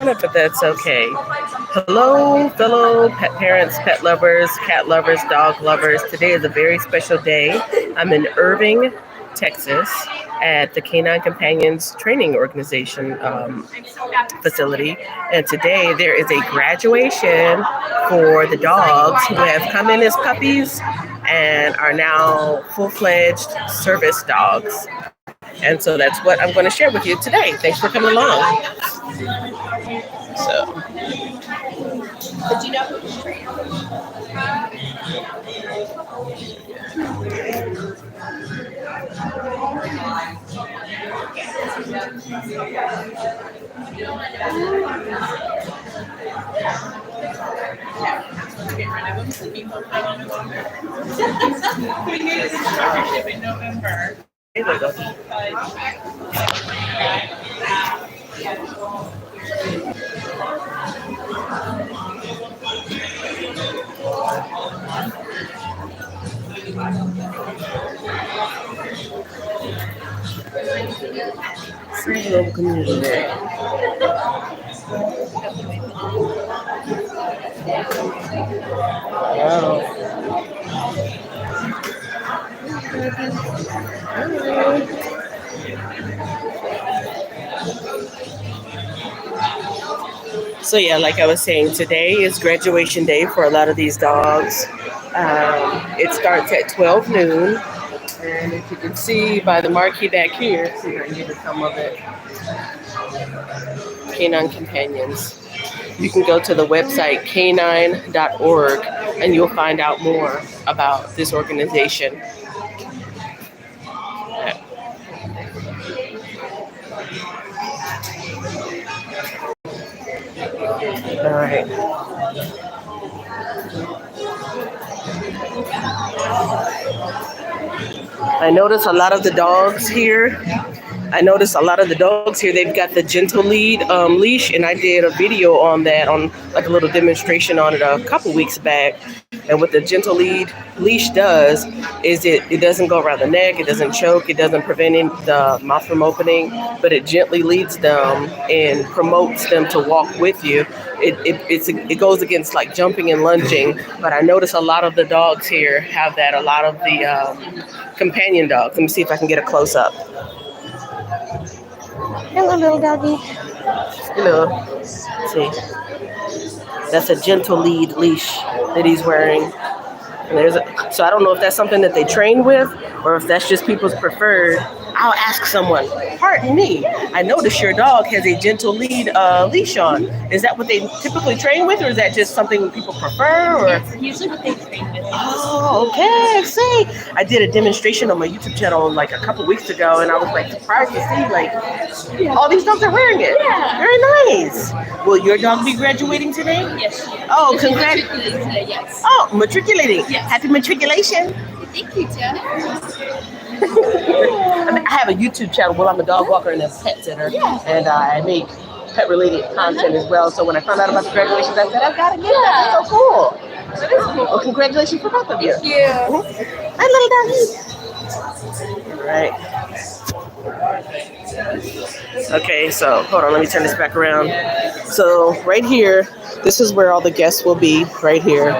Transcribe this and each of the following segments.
But that's okay. Hello, fellow pet parents, pet lovers, cat lovers, dog lovers. Today is a very special day. I'm in Irving, Texas, at the Canine Companions Training Organization facility. And today there is a graduation for the dogs who have come in as puppies and are now full-fledged service dogs. And so that's what I'm going to share with you today. Thanks for coming along. So, did you know who was training? We needed a partnership in November. Here we go. Little community day. Wow. So yeah, like I was saying, today is graduation day for a lot of these dogs. It starts at 12 noon. And if you can see by the marquee back here, see if I can get some of it. Canine Companions. You can go to the website canine.org and you'll find out more about this organization. All right. I notice a lot of the dogs here. They've got the gentle lead leash, and I did a video on that, on like a little demonstration on it a couple weeks back. And what the gentle lead leash does is it doesn't go around the neck, it doesn't choke, it doesn't prevent the mouth from opening, but it gently leads them and promotes them to walk with you. It goes against like jumping and lunging, but I notice a lot of the dogs here have that. A lot of the companion dogs. Let me see if I can get a close up. Hello, little doggy. Hello. Let's see. That's a gentle lead leash that he's wearing. And so I don't know if that's something that they train with or if that's just people's preferred. I'll ask someone, pardon me, I noticed your dog has a gentle lead leash on. Is that what they typically train with, or is that just something people prefer? Or? It's usually what they train with. Oh, okay, see. I did a demonstration on my YouTube channel like a couple weeks ago, and I was like surprised to see like all these dogs are wearing it. Yeah. Very nice. Will your dog be graduating today? Yes, she is. Oh, She's congrats. matriculating today, yes. Oh, matriculating. Yes. Happy matriculation. Thank you, Tia. I have a YouTube channel. Well, I'm a dog walker and a pet sitter, and I make pet-related content as well. So when I found out about the graduations, I said, I've got to get that. That's so cool. That is cool. Well, congratulations for both of you. Thank you. Hi, little doggy. All right. Okay, so hold on. Let me turn this back around. So right here, this is where all the guests will be, right here.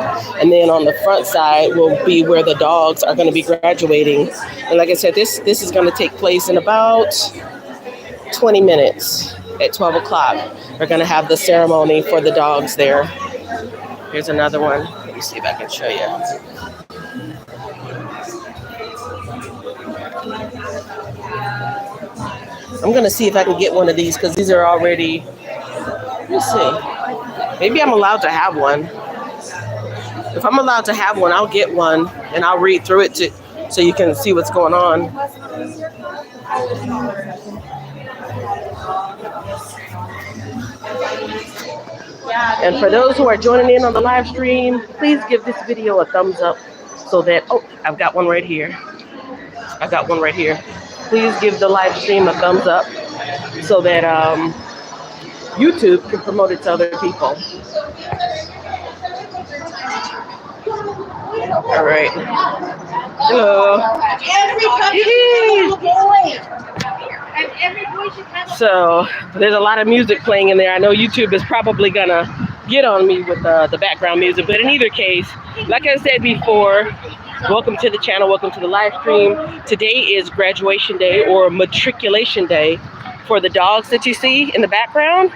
And then on the front side will be where the dogs are going to be graduating. And like I said, this is going to take place in about 20 minutes at 12 o'clock. We're going to have the ceremony for the dogs there. Here's another one. Let me see if I can show you. I'm going to see if I can get one of these because these are already, let's see. Maybe I'm allowed to have one. If I'm allowed to have one, I'll get one and I'll read through it so you can see what's going on. And for those who are joining in on the live stream, please give this video a thumbs up so that, oh, I've got one right here. Please give the live stream a thumbs up so that YouTube can promote it to other people. All right. Hello. Everybody, little boy. So there's a lot of music playing in there. I know YouTube is probably gonna get on me with the background music, but in either case, like I said before, welcome to the channel, welcome to the live stream. Today is graduation day or matriculation day for the dogs that you see in the background.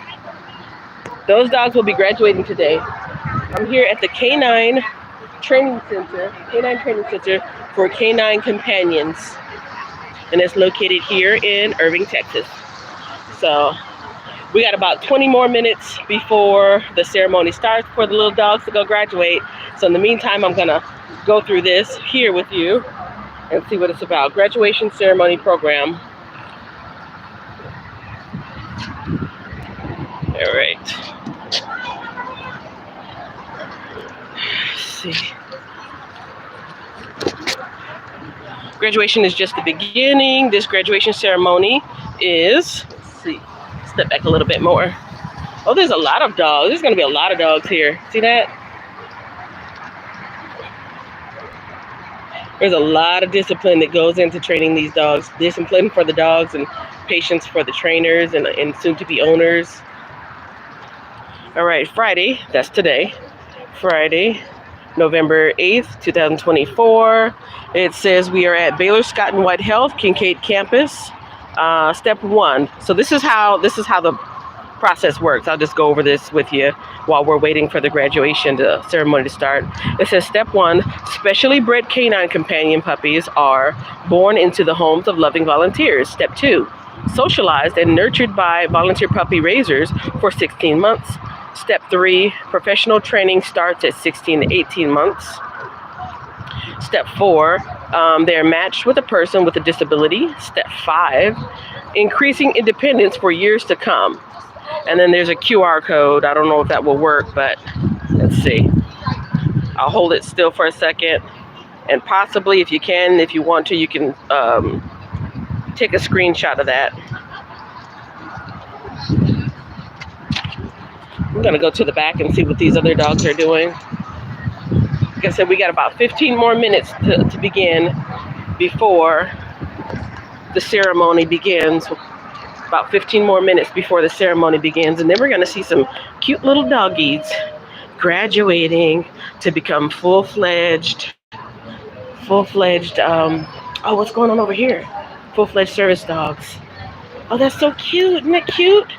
Those dogs will be graduating today. I'm here at the Canine Training Center, for canine companions, and it's located here in Irving, Texas. So we got about 20 more minutes before the ceremony starts for the little dogs to go graduate. So in the meantime, I'm gonna go through this here with you and see what it's about. Graduation ceremony program. All right. Let's see. Graduation is just the beginning. This graduation ceremony is, let's see, step back a little bit more. Oh, there's a lot of dogs. There's gonna be a lot of dogs here. See that? There's a lot of discipline that goes into training these dogs. Discipline for the dogs and patience for the trainers and soon to be owners. All right, Friday, that's today. Friday, November 8th, 2024. It says we are at Baylor Scott and White Health, Kincaid campus. Step 1. So this is how the process works. I'll just go over this with you while we're waiting for the graduation ceremony to start. It says step 1, specially bred canine companion puppies are born into the homes of loving volunteers. Step 2, socialized and nurtured by volunteer puppy raisers for 16 months. Step 3, professional training starts at 16 to 18 months. Step 4, they're matched with a person with a disability. Step 5, increasing independence for years to come. And then there's a QR code. I don't know if that will work, but let's see. I'll hold it still for a second. And possibly, if you can, if you want to, you can take a screenshot of that. I'm gonna go to the back and see what these other dogs are doing. Like I said, we got about 15 more minutes to begin before the ceremony begins. About 15 more minutes before the ceremony begins, and then we're gonna see some cute little doggies graduating to become full-fledged. Oh, what's going on over here? Full-fledged service dogs. Oh, that's so cute. Isn't that cute?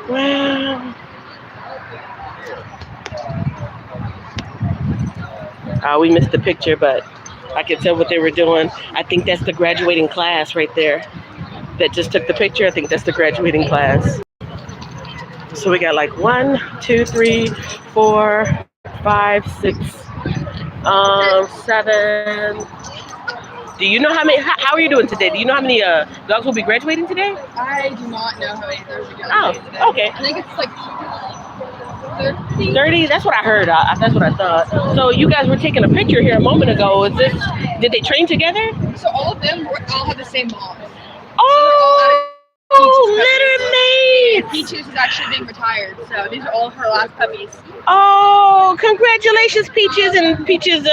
Wow. We missed the picture, but I could tell what they were doing. I think that's the graduating class right there that just took the picture. I think that's the graduating class. So we got like 1, 2, 3, 4, 5, 6, 7. Do you know how many? How are you doing today? Do you know how many dogs will be graduating today? I do not know how many dogs are graduating today. Oh, okay. I think it's like 30. 30? That's what I heard. That's what I thought. So you guys were taking a picture here a moment ago. Did they train together? So all of them all have the same mom. Oh, litter mates! Peaches is actually being retired, so these are all of her last puppies. Oh, congratulations, Peaches and Peaches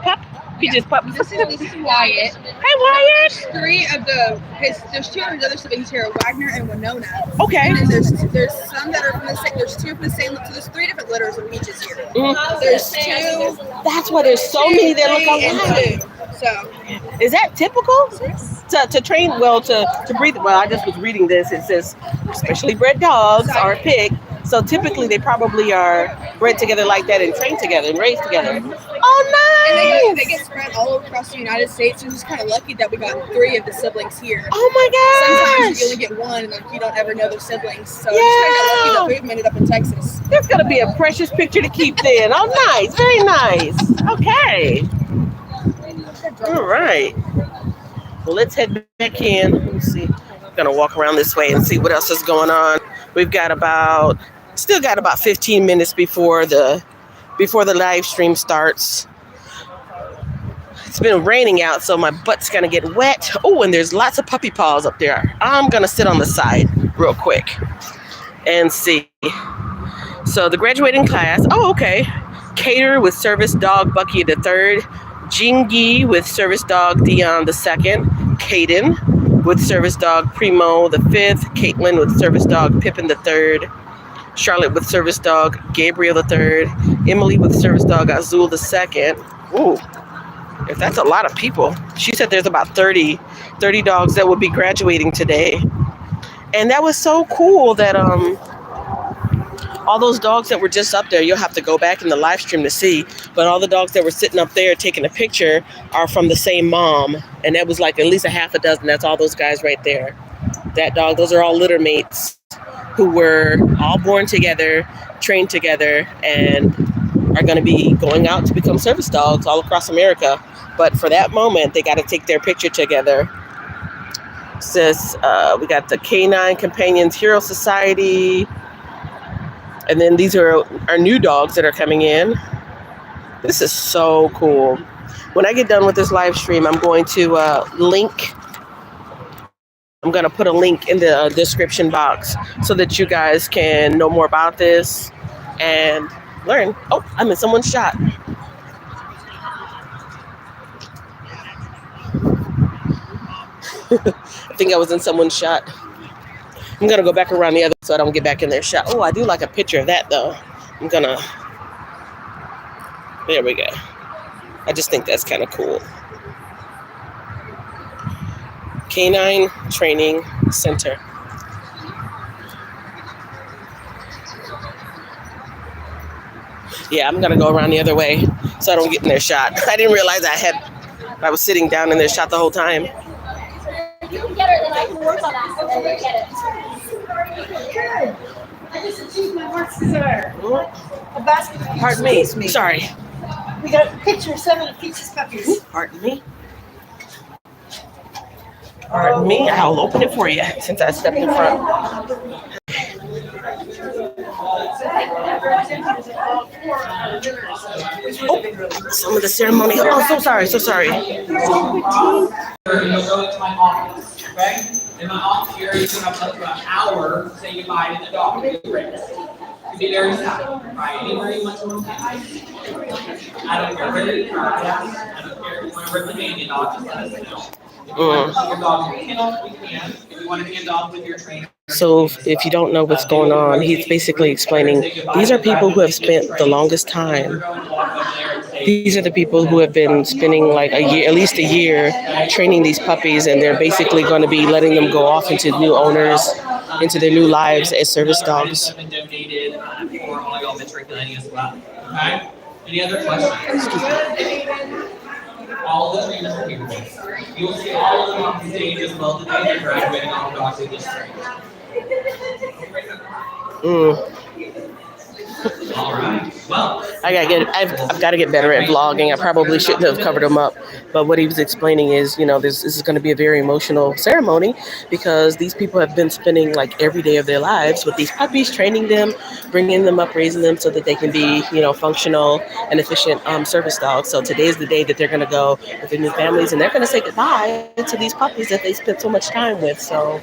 pup. Peaches pup. This is Wyatt. Hi, Wyatt. There's 2 of his other siblings here, Wagner and Winona. Okay. And then there's some that are from the same. There's 2 from the same. So there's 3 different litters of Peaches here. Mm-hmm. There's 2. That's why there's so many that look alike. So, is that typical to train? Well, to breed. Well, I just was reading this. It says specially bred dogs are picked. So typically they probably are bred together like that and trained together and raised together. Oh, nice! And they get spread all across the United States. We're just kind of lucky that we got 3 of the siblings here. Oh my gosh! Sometimes you only get 1 and you don't ever know their siblings. So we're just kind of lucky that we've ended up in Texas. There's gonna be a precious picture to keep then. Oh, nice! Very nice. Okay. All right. Well, let's head back in. Let me see. I'm gonna walk around this way and see what else is going on. We've got still got about 15 minutes before the live stream starts. It's been raining out, so my butt's gonna get wet. Oh, and there's lots of puppy paws up there. I'm gonna sit on the side real quick and see. So the graduating class. Oh, okay. Cater with service dog Bucky the third. Jingy with service dog Dion the second. Caden. with service dog Primo the 5th, Caitlin with service dog Pippin the 3rd, Charlotte with service dog Gabriel the 3rd, Emily with service dog Azul the 2nd. Ooh, if that's a lot of people. She said there's about 30 dogs that will be graduating today. And that was so cool that all those dogs that were just up there, you'll have to go back in the live stream to see, but all the dogs that were sitting up there taking a picture are from the same mom. And that was like at least a half a dozen. That's all those guys right there. That dog, those are all litter mates who were all born together, trained together, and are going to be going out to become service dogs all across America. But for that moment, they got to take their picture together. Says we got the Canine Companions Hero Society. And then these are our new dogs that are coming in. This is so cool. When I get done with this live stream, I'm going to put a link in the description box so that you guys can know more about this and learn. Oh, I'm in someone's shot. I think I was in someone's shot. I'm going to go back around the other so I don't get back in their shot. Oh, I do like a picture of that, though. There we go. I just think that's kind of cool. Canine Training Center. Yeah, I'm going to go around the other way so I don't get in their shot. I didn't realize I was sitting down in their shot the whole time. You can get her, then I can work on that. So we'll get it. Good. I just achieved my marks there. A basket. Pardon me. Sorry. We got a picture of 7 of Peach's puppies. Pardon me. Pardon me. I'll open it for you since I stepped in front. Oh, some of the ceremony. Oh, so sorry. You'll go into my office, okay? In my office here, you can have up to an hour to say goodbye to the dog. You can be very silent, right? Anywhere you want to look at. I don't care where you are. I don't care if you want to rip the baby dog, just let us know. If you want to keep your dog in the kennel, we can. If you want to hand off with your trainer. So if you don't know what's going on, he's basically explaining these are people who have spent the longest time. These are the people who have been spending like a year, at least a year, training these puppies, and they're basically going to be letting them go off into new owners, into their new lives as service dogs. Have been donated for all y'all matriculating as well. Okay? Any other questions? All the trainers are here. You will see all of them on stage as well today. They're graduating on the dogs in this training. All right. Well, I've got to get better at vlogging. I probably shouldn't have covered him up, but what he was explaining is, this is going to be a very emotional ceremony because these people have been spending like every day of their lives with these puppies, training them, bringing them up, raising them so that they can be, functional and efficient service dogs. So today is the day that they're going to go with their new families and they're going to say goodbye to these puppies that they spent so much time with. So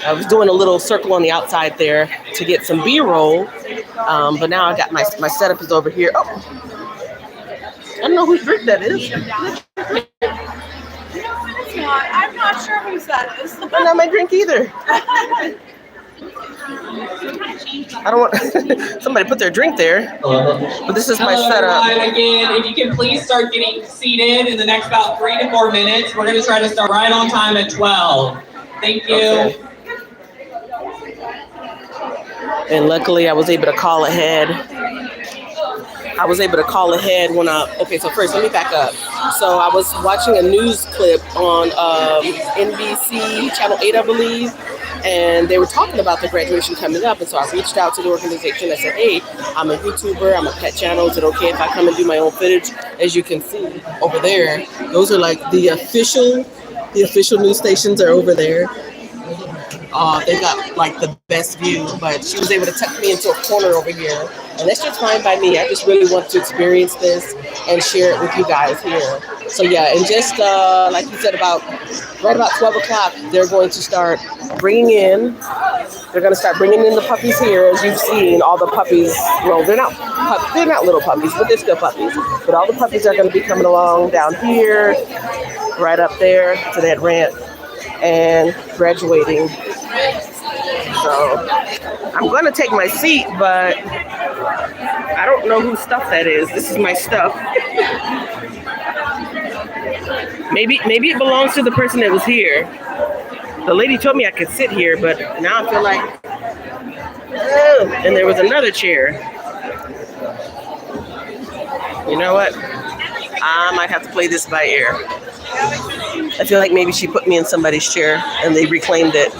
I was doing a little circle on the outside there to get some B-roll. But now I got my setup is over here. Oh, I don't know whose drink that is. No, it's not. I'm not sure whose that is. Not my drink either. I don't want somebody put their drink there. But this is my setup. Everyone. Again, if you can please start getting seated in the next about 3 to 4 minutes. We're going to try to start right on time at 12. Thank you. Okay. And luckily I was able to call ahead. So first let me back up. So I was watching a news clip on NBC, Channel 8, I believe, and they were talking about the graduation coming up. And so I reached out to the organization. I said, hey, I'm a YouTuber, I'm a pet channel. Is it okay if I come and do my own footage? As you can see over there, those are like the official news stations are over there. They got like the best view, but she was able to tuck me into a corner over here. And that's just fine by me. I just really want to experience this and share it with you guys here. So yeah, and just like you said, right about 12 o'clock, they're going to start bringing in the puppies here. As you've seen, all the puppies, well, they're not little puppies, but they're still puppies. But all the puppies are going to be coming along down here, right up there to that ramp. and graduating. So I'm going to take my seat, but I don't know whose stuff that is. This is my stuff. Maybe it belongs to the person that was here. The lady told me I could sit here, but now I feel like, oh, and there was another chair. You know what? I might have to play this by ear. I feel like maybe she put me in somebody's chair and they reclaimed it.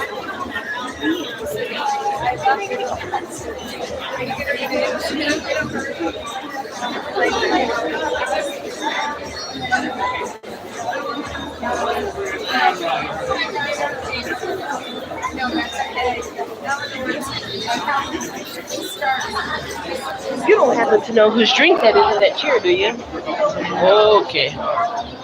You don't happen to know whose drink that is in that chair, do you? Okay.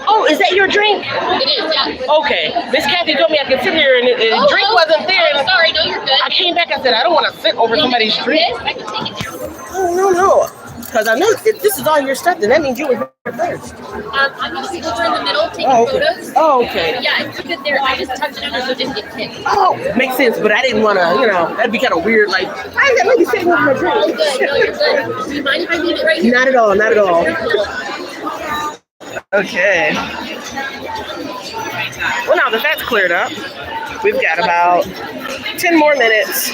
Oh, is that your drink? It is, yeah. Okay. Miss Kathy told me I could sit here and the drink wasn't there. I'm sorry, no, you're good. I came back, I said, I don't want to sit over somebody's drink. Yes, I can take it there. Oh, no. Because I know if this is all your stuff, then that means you were here first. I'm usually over in the middle taking photos. Oh, okay. Yeah, I took it there. I just touched it under so it didn't get kicked. Oh, makes sense, but I didn't want to, that'd be kind of weird. Like, why is that lady sitting with my drink? Oh, good. No, you're good. Do you mind if I leave it right here? Not at all, not at all. Okay. Well, now that that's cleared up, we've got about 10 more minutes.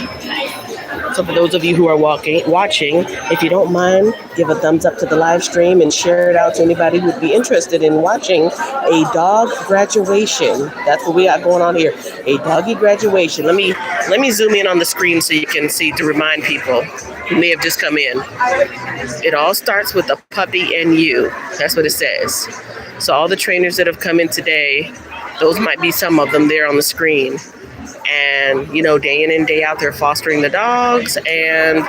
So for those of you who are watching, if you don't mind, give a thumbs up to the live stream and share it out to anybody who'd be interested in watching a dog graduation. That's what we got going on here. A doggy graduation. Let me zoom in on the screen so you can see to remind people who may have just come in. It all starts with a puppy and you. That's what it says. So all the trainers that have come in today, those might be some of them there on the screen. And, day in and day out, they're fostering the dogs and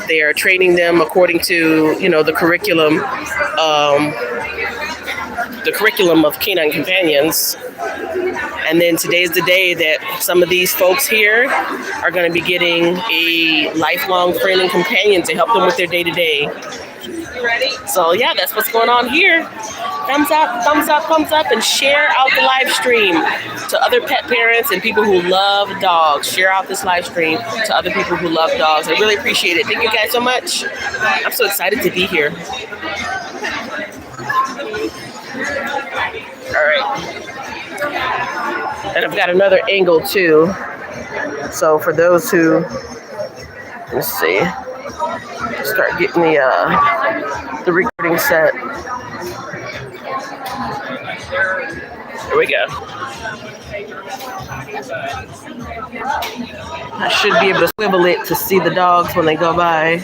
they are training them according to, the curriculum of Canine Companions. And then today's the day that some of these folks here are going to be getting a lifelong friend and companion to help them with their day-to-day. You ready? So, yeah, that's what's going on here. Thumbs up, and share out the live stream to other pet parents and people who love dogs. Share out this live stream to other people who love dogs. I really appreciate it. Thank you guys so much. I'm so excited to be here. All right. And I've got another angle too. So for those who, let's see, start getting the recording set. Here we go. I should be able to swivel it to see the dogs when they go by.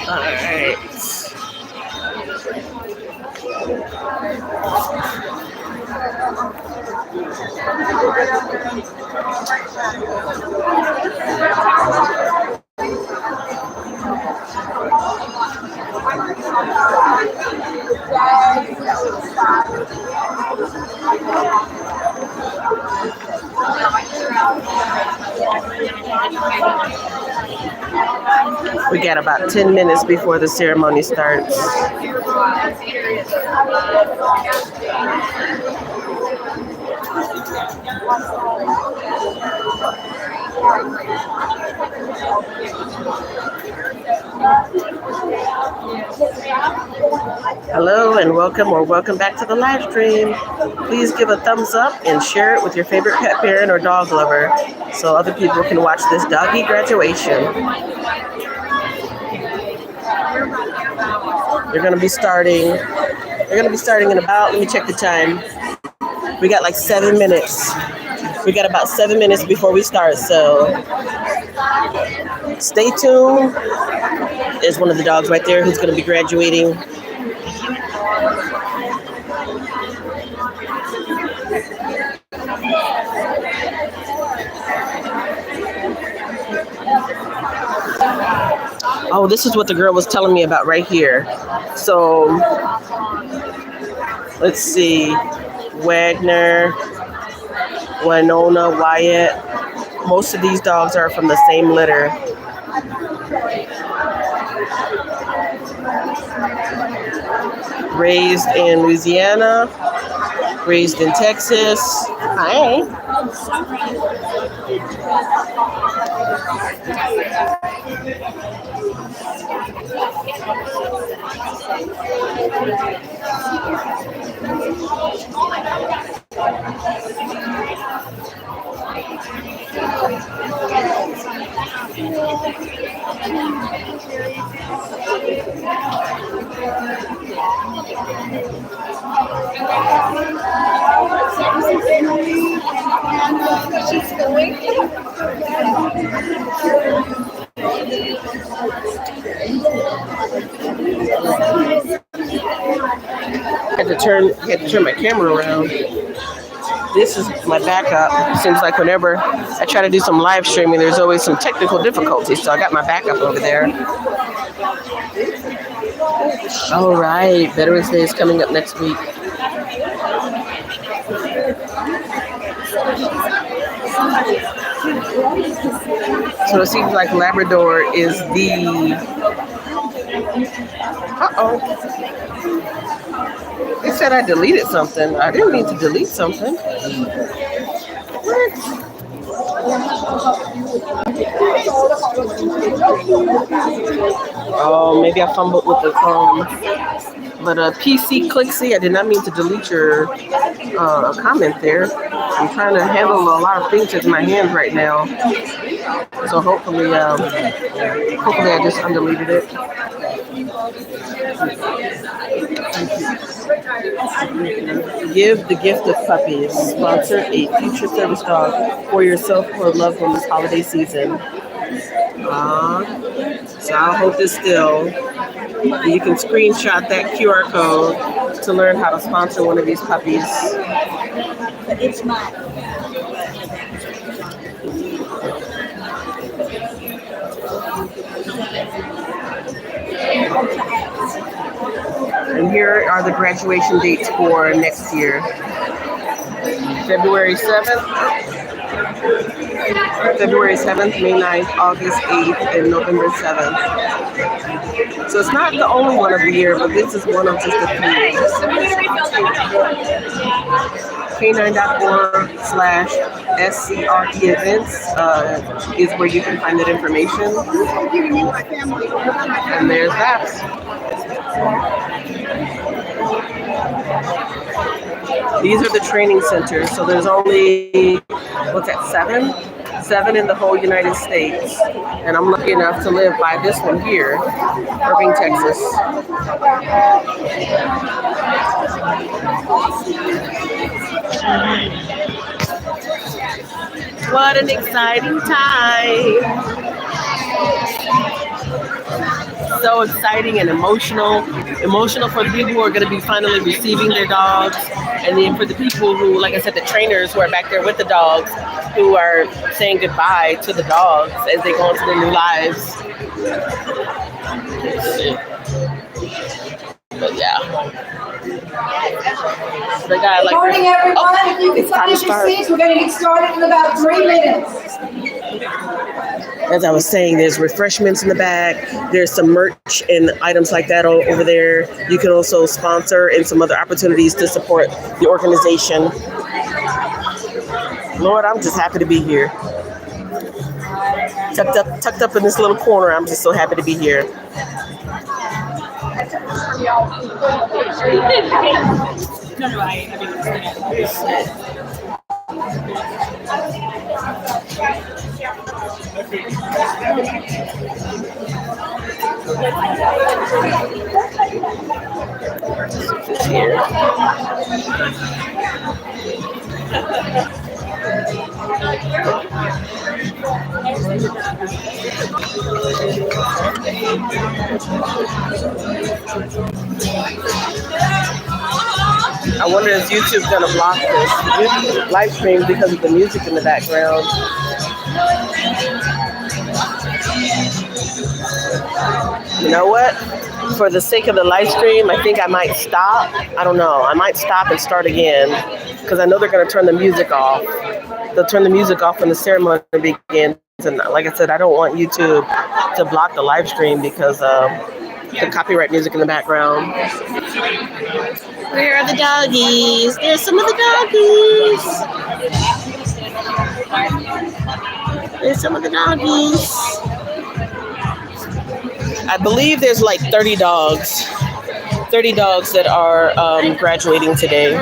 All right. We got about 10 minutes before the ceremony starts. Hello and welcome back to the live stream. Please give a thumbs up and share it with your favorite pet parent or dog lover so other people can watch this doggy graduation. They're going to be starting in about, let me check the time. We got like 7 minutes. We got about 7 minutes before we start, so stay tuned. There's one of the dogs right there who's going to be graduating. Oh, this is what the girl was telling me about right here. So, let's see. Wagner, Winona, Wyatt. Most of these dogs are from the same litter. Raised in Louisiana, raised in Texas. Hi. Had to turn my camera around. This is my backup. Seems like whenever I try to do some live streaming, there's always some technical difficulties. So I got my backup over there. All right, Veterans Day is coming up next week. So it seems like Labrador is the... Uh-oh. They said I deleted something. I didn't mean to delete something. What? Oh, maybe I fumbled with the phone. But PC Clixie, I did not mean to delete your comment there. I'm trying to handle a lot of things with my hands right now. So hopefully I just undeleted it. Give the gift of puppies. Sponsor a future service dog for yourself or loved one this holiday season. So I'll hold this still. You can screenshot that QR code to learn how to sponsor one of these puppies. But it's mine. And here are the graduation dates for next year. February 7th, May 9th, August 8th, and November 7th. So it's not the only one of the year, but this is one of just a few. Canine.org/SCRE events is where you can find that information. And there's that. These are the training centers. So there's only, what's that, seven in the whole United States. And I'm lucky enough to live by this one here, Irving, Texas. What an exciting time. So exciting and emotional for the people who are going to be finally receiving their dogs, and then for the people who, like I said, the trainers who are back there with the dogs, who are saying goodbye to the dogs as they go into their new lives. But yeah. The guy, like, good morning, everyone. If you can it's time to find your start. seats, we're going to get started in about 3 minutes. As I was saying, there's refreshments in the back. There's some merch and items like that over there. You can also sponsor and some other opportunities to support the organization. Lord, I'm just happy to be here. Tucked up in this little corner. I'm just so happy to be here. Here. I wonder if YouTube's gonna block this live stream because of the music in the background. You know what? For the sake of the live stream, I think I might stop. I don't know. I might stop and start again because I know they're going to turn the music off. They'll turn the music off when the ceremony begins. And like I said, I don't want YouTube to block the live stream because the copyright music in the background. Where are the doggies? There's some of the doggies. There's some of the doggies. I believe there's like 30 dogs. 30 dogs that are graduating today.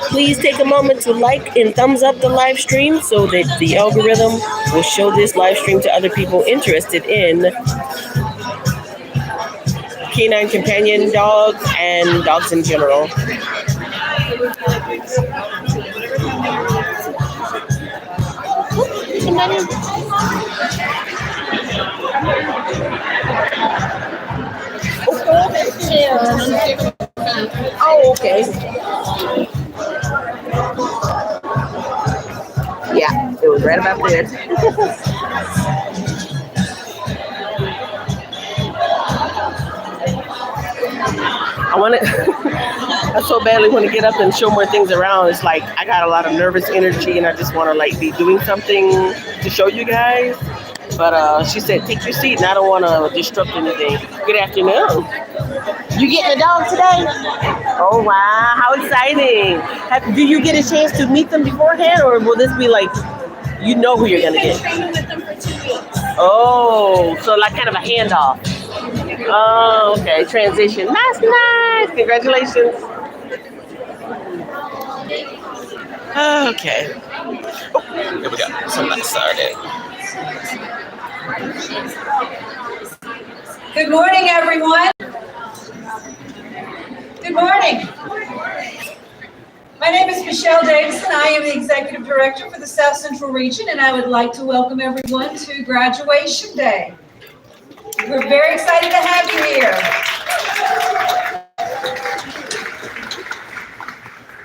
Please take a moment to like and thumbs up the live stream so that the algorithm will show this live stream to other people interested in canine companion dogs and dogs in general. Oh, okay. Yeah, it was right about there. I so badly want to get up and show more things around. It's like I got a lot of nervous energy and I just want to like be doing something to show you guys. But she said, take your seat and I don't want to disrupt anything. Good afternoon. You getting a dog today? Oh, wow. How exciting. Do you get a chance to meet them beforehand or will this be like, you know who you're going to get? Training with them for 2 weeks. Oh, so like kind of a handoff. Oh, okay. Transition. That's nice. Congratulations. Okay. Oh, here we go. Somebody started. Good morning, everyone. Good morning. My name is Michelle Davis, and I am the Executive Director for the South Central Region, and I would like to welcome everyone to Graduation Day. We're very excited to have you here.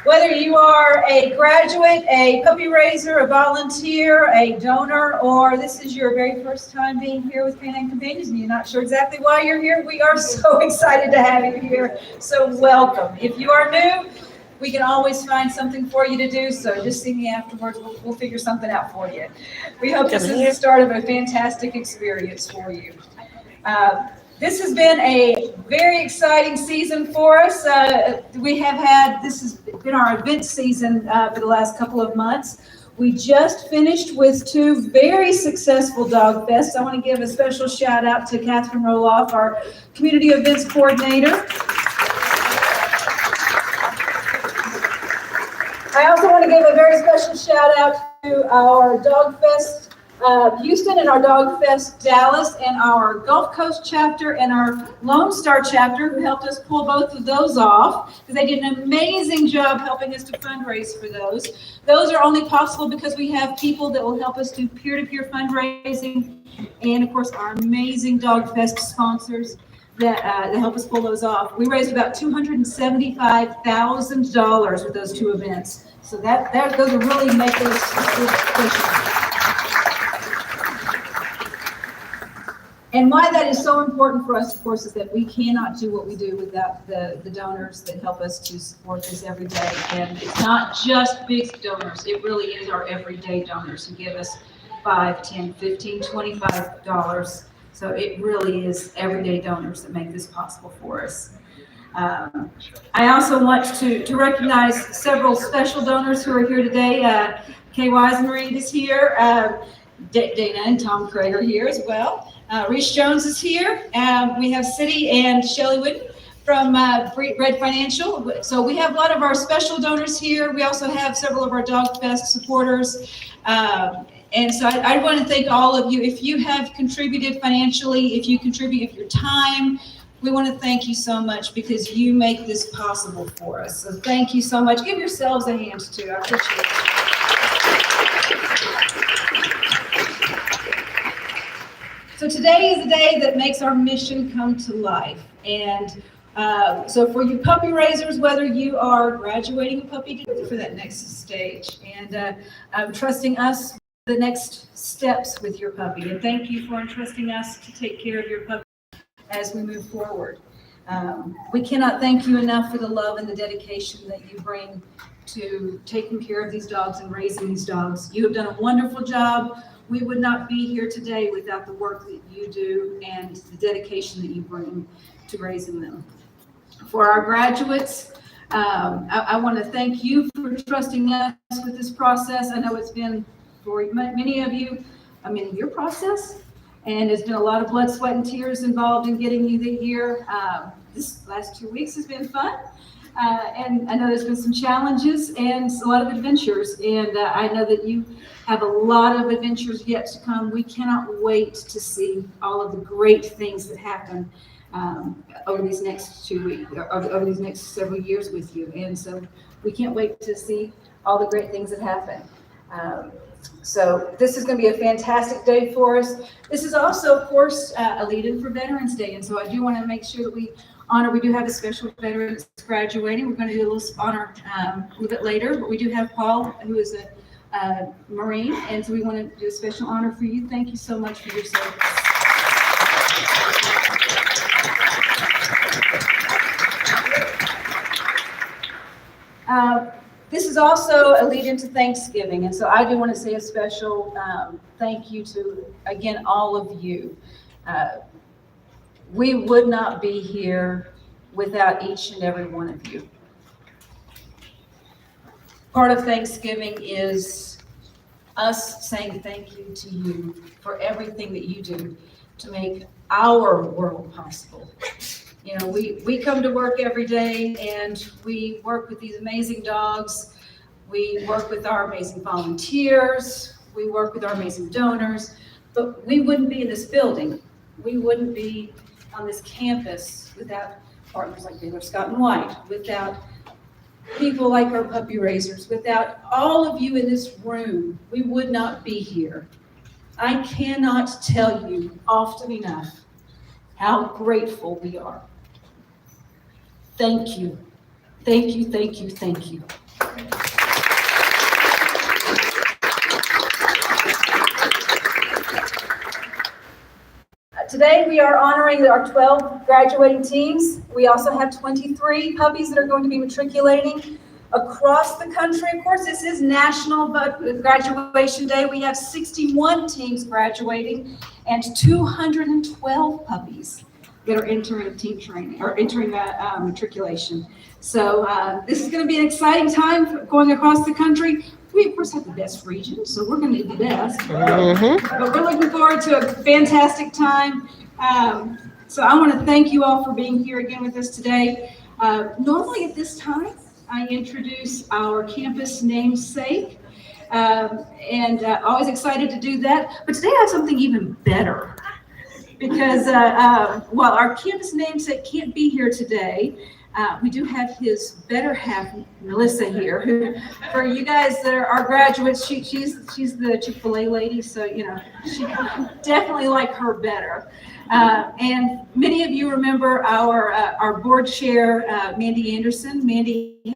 Whether you are a graduate, a puppy raiser, a volunteer, a donor, or this is your very first time being here with Canine Companions and you're not sure exactly why you're here, we are so excited to have you here. So welcome. If you are new, we can always find something for you to do, so just see me afterwards. We'll figure something out for you. We hope this is the start of a fantastic experience for you. This has been a very exciting season for us. This has been our event season for the last couple of months. We just finished with 2 very successful dog fests. I want to give a special shout out to Catherine Roloff, our community events coordinator. I also want to give a very special shout out to our Dog Fest Houston and our Dog Fest Dallas and our Gulf Coast chapter and our Lone Star chapter who helped us pull both of those off because they did an amazing job helping us to fundraise for those. Those are only possible because we have people that will help us do peer-to-peer fundraising and of course our amazing Dog Fest sponsors that help us pull those off. We raised about $275,000 with those 2 events. So those are really make those special. And why that is so important for us, of course, is that we cannot do what we do without the donors that help us to support this every day. And it's not just big donors. It really is our everyday donors who give us $5, $10, $15, $25. So it really is everyday donors that make this possible for us. I also want to recognize several special donors who are here today. Kay Weisenreed is here. Dana and Tom Craig are here as well. Reese Jones is here. We have City and Shelley Wood from Red Financial. So we have a lot of our special donors here. We also have several of our Dog Fest supporters. And so I want to thank all of you. If you have contributed financially, if you contribute your time, we want to thank you so much because you make this possible for us. So thank you so much. Give yourselves a hand too. I appreciate it. So today is the day that makes our mission come to life. And so for you puppy raisers, whether you are graduating a puppy for that next stage and trusting us the next steps with your puppy. And thank you for entrusting us to take care of your puppy as we move forward. We cannot thank you enough for the love and the dedication that you bring to taking care of these dogs and raising these dogs. You have done a wonderful job. We would not be here today without the work that you do and the dedication that you bring to raising them. For our graduates, I want to thank you for trusting us with this process. I know it's been, for many of you, your process, and there's been a lot of blood, sweat, and tears involved in getting you here. This last 2 weeks has been fun, and I know there's been some challenges and a lot of adventures, and I know that you have a lot of adventures yet to come. We cannot wait to see all of the great things that happen over these next 2 weeks, over these next several years with you. And so we can't wait to see all the great things that happen. So this is going to be a fantastic day for us. This is also, of course, a lead-in for Veterans Day. And so I do want to make sure that we do have a special veteran that's graduating. We're going to do a little honor a little bit later, but we do have Paul, who is a Marine. And so we want to do a special honor for you. Thank you so much for your service. This is also a lead into Thanksgiving, and so I do want to say a special thank you to, again, all of you. We would not be here without each and every one of you. Part of Thanksgiving is us saying thank you to you for everything that you do to make our world possible. You know, we come to work every day and we work with these amazing dogs. We work with our amazing volunteers. We work with our amazing donors, but we wouldn't be in this building. We wouldn't be on this campus without partners like Baylor Scott and White, without people like our puppy raisers, without all of you in this room, we would not be here. I cannot tell you often enough how grateful we are. Thank you. Thank you, thank you, thank you. Today we are honoring our 12 graduating teams. We also have 23 puppies that are going to be matriculating across the country. Of course, this is National Graduation Day. We have 61 teams graduating and 212 puppies that are entering team training or entering matriculation. So this is going to be an exciting time going across the country. We, of course, have the best region, so we're going to do the best. Mm-hmm. But we're looking forward to a fantastic time. So I want to thank you all for being here again with us today. Normally at this time, I introduce our campus namesake, and always excited to do that. But today I have something even better, because while our campus namesake can't be here today, we do have his better half, Melissa, here, who, for you guys that are our graduates, she's the Chick-fil-A lady, so you know she definitely like her better. And many of you remember our board chair, Mandy Anderson. Mandy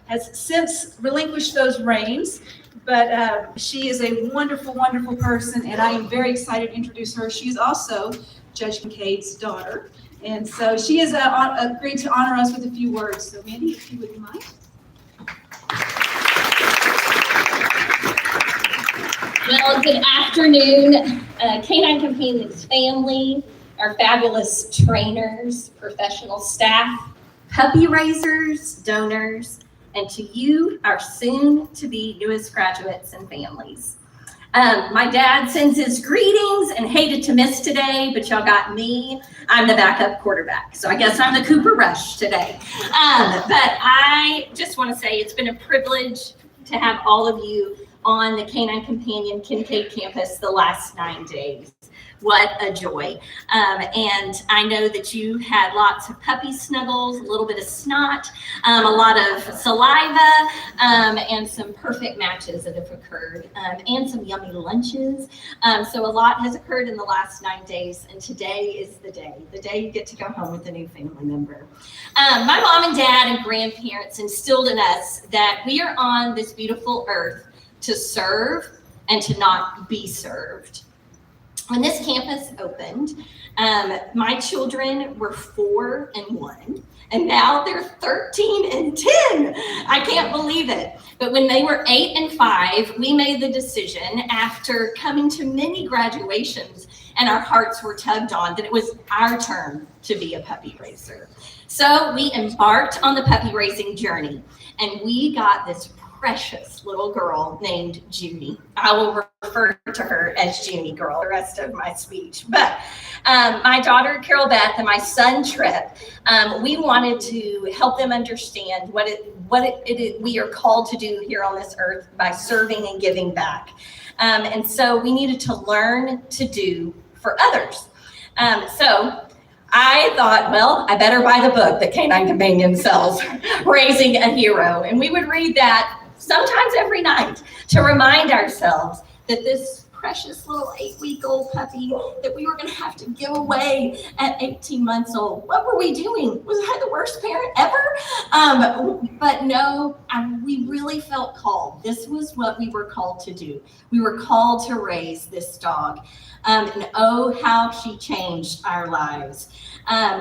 has since relinquished those reins, but she is a wonderful, wonderful person, and I am very excited to introduce her. She's also Judge Kincaid's daughter. And so she has agreed to honor us with a few words. So Mandy, if you wouldn't mind. Well, good afternoon, Canine Companions family, our fabulous trainers, professional staff, puppy raisers, donors, and to you, our soon-to-be newest graduates and families. My dad sends his greetings and hated to miss today, but y'all got me. I'm the backup quarterback, so I guess I'm the Cooper Rush today. But I just want to say it's been a privilege to have all of you on the Canine Companion Kincaid campus the last 9 days. What a joy. And I know that you had lots of puppy snuggles, a little bit of snot, a lot of saliva, and some perfect matches that have occurred, and some yummy lunches. So a lot has occurred in the last 9 days, and today is the day you get to go home with a new family member. My mom and dad and grandparents instilled in us that we are on this beautiful earth to serve and to not be served. When this campus opened, my children were 4 and 1, and now they're 13 and 10. I can't believe it. But when they were 8 and 5, we made the decision after coming to many graduations and our hearts were tugged on that it was our turn to be a puppy raiser. So we embarked on the puppy raising journey, and we got this precious little girl named Junie. I will refer to her as Junie Girl the rest of my speech. But my daughter Carol Beth and my son Trip, we wanted to help them understand what we are called to do here on this earth by serving and giving back. And so we needed to learn to do for others. So I thought, well, I better buy the book that Canine Companion sells, Raising a Hero. And we would read that sometimes every night to remind ourselves that this precious little 8-week-old puppy that we were going to have to give away at 18 months old. What were we doing? Was I the worst parent ever? But no, we really felt called. This was what we were called to do. We were called to raise this dog. And oh, how she changed our lives.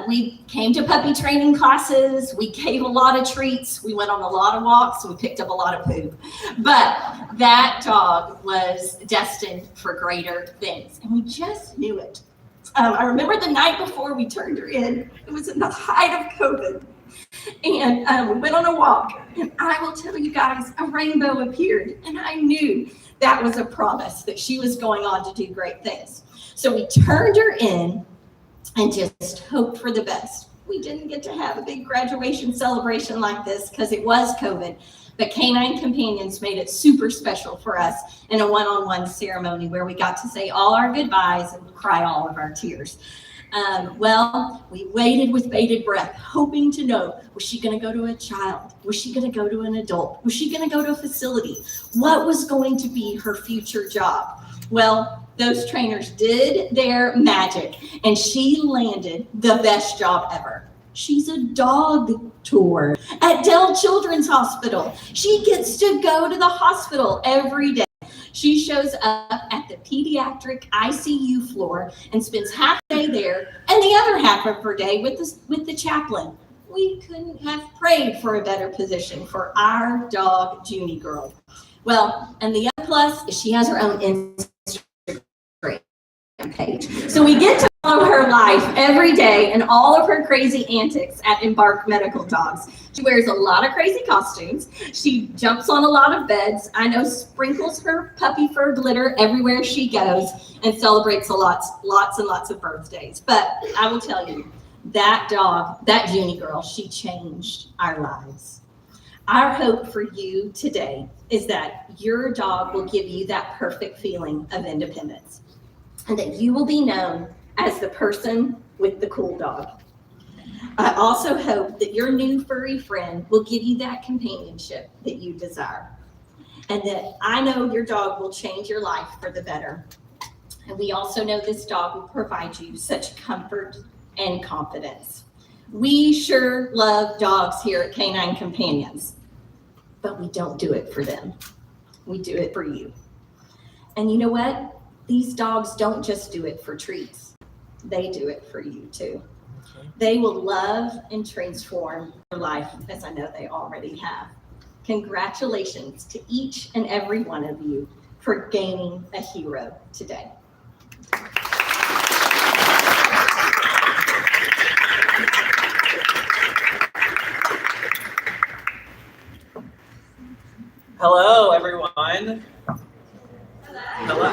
We came to puppy training classes. We gave a lot of treats. We went on a lot of walks. We picked up a lot of poop. But that dog was destined for greater things. And we just knew it. I remember the night before we turned her in. It was in the height of COVID. And we went on a walk. And I will tell you guys, a rainbow appeared. And I knew that was a promise that she was going on to do great things. So we turned her in and just hoped for the best. We didn't get to have a big graduation celebration like this because it was COVID, but Canine Companions made it super special for us in a one-on-one ceremony where we got to say all our goodbyes and cry all of our tears. Well, we waited with bated breath, hoping to know, was she going to go to a child? Was she going to go to an adult? Was she going to go to a facility? What was going to be her future job? Well, those trainers did their magic, and she landed the best job ever. She's a dog tour at Dell Children's Hospital. She gets to go to the hospital every day. She shows up at the pediatric ICU floor and spends half the day there and the other half of her day with the chaplain. We couldn't have prayed for a better position for our dog, Junie Girl. Well, and the other plus is she has her own Instagram page. So we get to follow her life every day and all of her crazy antics at Embark Medical Dogs. She wears a lot of crazy costumes. She jumps on a lot of beds. I know sprinkles her puppy fur glitter everywhere she goes and celebrates lots and lots of birthdays. But I will tell you, that dog, that Junie Girl, she changed our lives. Our hope for you today is that your dog will give you that perfect feeling of independence and that you will be known as the person with the cool dog. I also hope that your new furry friend will give you that companionship that you desire. And that I know your dog will change your life for the better. And we also know this dog will provide you such comfort and confidence. We sure love dogs here at Canine Companions, but we don't do it for them. We do it for you. And you know what? These dogs don't just do it for treats. They do it for you too. They will love and transform your life as I know they already have. Congratulations to each and every one of you for gaining a hero today. Hello, everyone. Hello.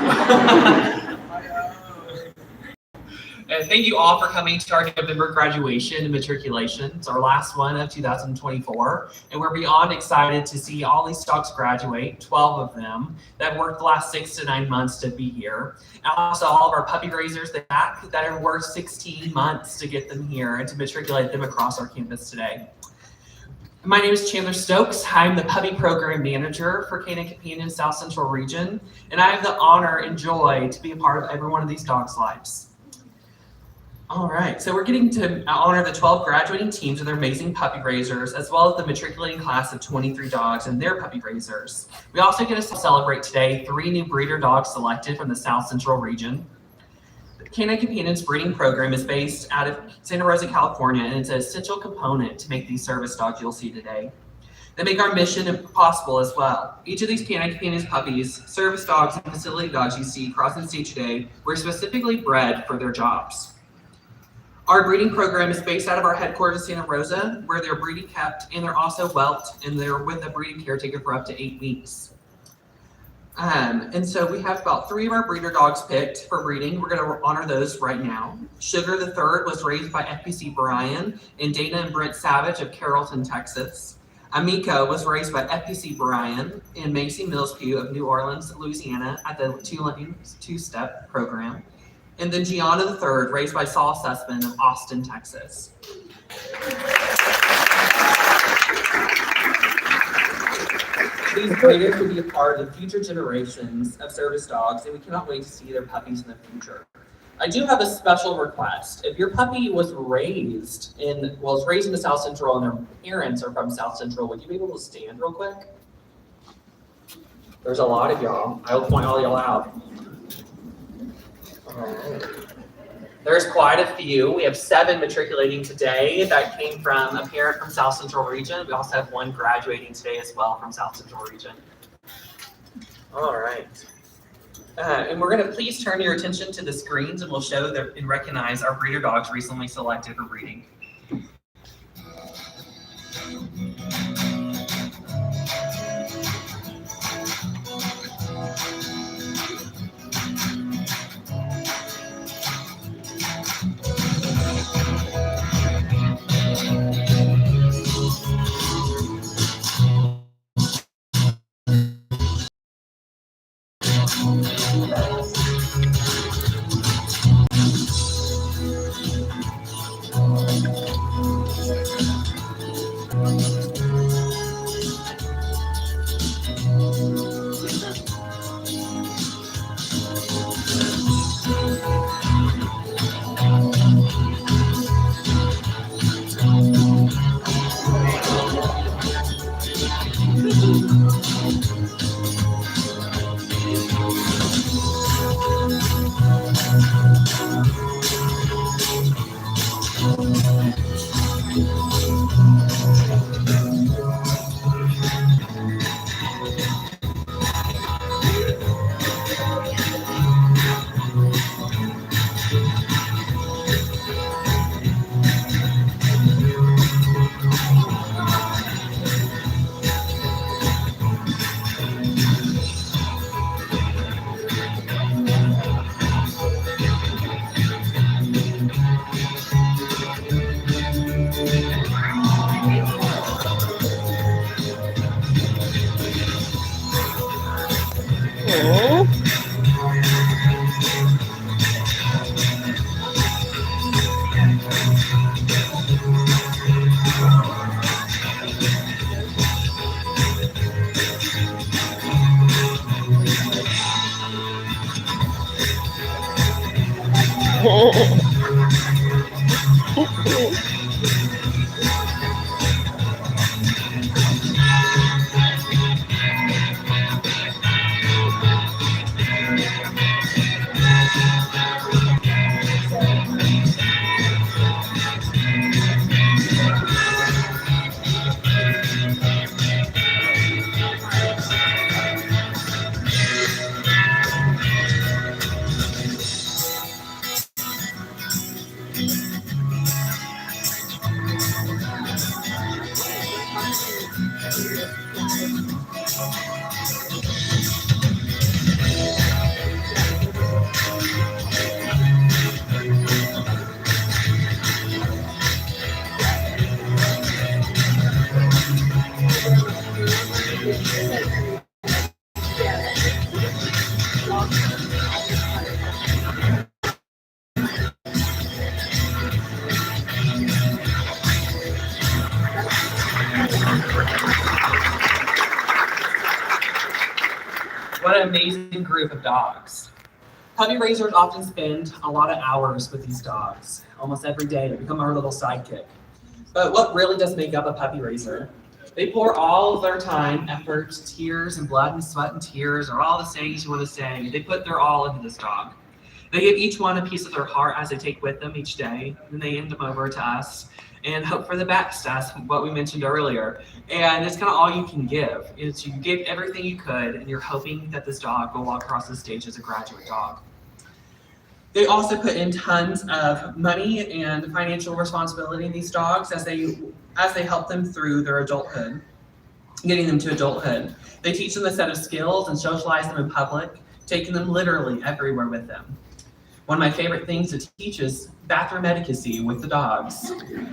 And thank you all for coming to our November graduation and matriculation. It's our last one of 2024. And we're beyond excited to see all these dogs graduate, 12 of them, that worked the last 6 to 9 months to be here. And also all of our puppy raisers that have worked 16 months to get them here and to matriculate them across our campus today. My name is Chandler Stokes. I'm the Puppy Program Manager for Canine Companion South Central Region, and I have the honor and joy to be a part of every one of these dogs' lives. All right, so we're getting to honor the 12 graduating teams with their amazing puppy raisers, as well as the matriculating class of 23 dogs and their puppy raisers. We also get to celebrate today 3 new breeder dogs selected from the South Central Region. Canine Companion's breeding program is based out of Santa Rosa, California, and it's an essential component to make these service dogs you'll see today. They make our mission possible as well. Each of these Canine Companion's puppies, service dogs, and facility dogs you see crossing the stage today were specifically bred for their jobs. Our breeding program is based out of our headquarters in Santa Rosa, where they're breeding kept, and they're also whelped, and they're with a breeding caretaker for up to 8 weeks. And so we have about 3 of our breeder dogs picked for breeding. We're going to honor those right now. Sugar the Third was raised by FPC Brian and Dana and Brent Savage of Carrollton, Texas. Amica was raised by FPC Brian and Macy Millspew of New Orleans, Louisiana at the two-step program. And then Gianna the Third, raised by Saul Sussman of Austin, Texas. These breeders will be a part of future generations of service dogs, and we cannot wait to see their puppies in the future. I do have a special request. If your puppy was raised in the South Central and their parents are from South Central, would you be able to stand real quick? There's a lot of y'all. I'll point all y'all out. There's quite a few. We have 7 matriculating today that came from a parent from South Central region. We also have 1 graduating today as well from South Central region. All right. And we're going to please turn your attention to the screens, and we'll show and recognize our breeder dogs recently selected for breeding. What an amazing group of dogs. Puppy raisers often spend a lot of hours with these dogs, almost every day. They become our little sidekick. But what really does make up a puppy raiser? They pour all of their time, effort, tears, and blood and sweat and tears, or all the sayings you want to say. They put their all into this dog. They give each one a piece of their heart as they take with them each day, and they hand them over to us and hope for the best. That's what we mentioned earlier. And it's kind of all you can give, is you give everything you could, and you're hoping that this dog will walk across the stage as a graduate dog. They also put in tons of money and financial responsibility in these dogs as they help them through their adulthood, getting them to adulthood. They teach them a set of skills and socialize them in public, taking them literally everywhere with them. One of my favorite things to teach is bathroom etiquette with the dogs.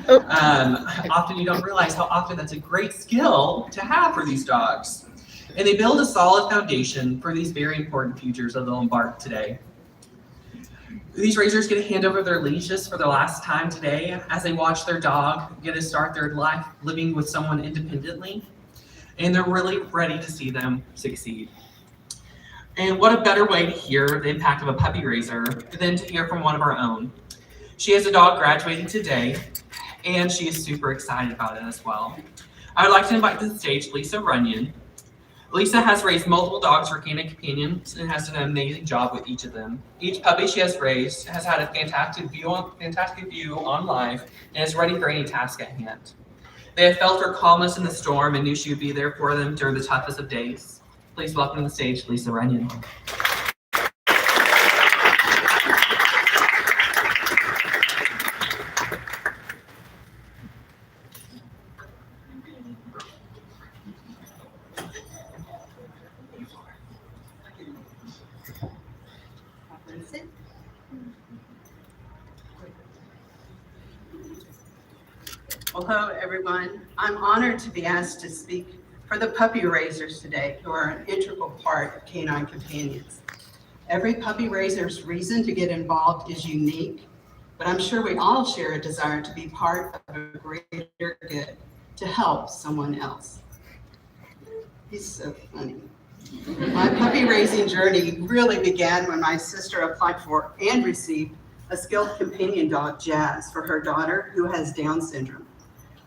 Often you don't realize how often that's a great skill to have for these dogs. And they build a solid foundation for these very important futures that they'll embark today. These raisers get to hand over their leashes for the last time today as they watch their dog get to start their life living with someone independently. And they're really ready to see them succeed. And what a better way to hear the impact of a puppy raiser than to hear from one of our own. She has a dog graduating today, and she is super excited about it as well. I would like to invite to the stage Lisa Runyon. Lisa has raised multiple dogs for Canine companions and has done an amazing job with each of them. Each puppy she has raised has had a fantastic view on life and is ready for any task at hand. They have felt her calmness in the storm and knew she would be there for them during the toughest of days. Please welcome to the stage Lisa Runyon. Hello, everyone. I'm honored to be asked to speak for the puppy raisers today, who are an integral part of Canine Companions. Every puppy raiser's reason to get involved is unique, but I'm sure we all share a desire to be part of a greater good, to help someone else. He's so funny. My puppy raising journey really began when my sister applied for and received a skilled companion dog, Jazz, for her daughter who has Down syndrome.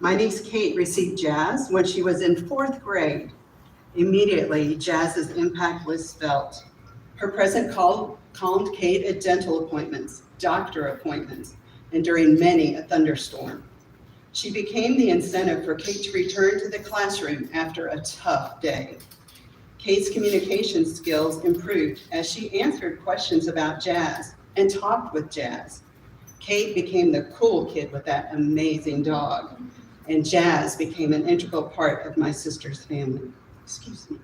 My niece Kate received Jazz when she was in 4th grade. Immediately, Jazz's impact was felt. Her presence calmed Kate at dental appointments, doctor appointments, and during many a thunderstorm. She became the incentive for Kate to return to the classroom after a tough day. Kate's communication skills improved as she answered questions about Jazz and talked with Jazz. Kate became the cool kid with that amazing dog, and Jazz became an integral part of my sister's family. Excuse me.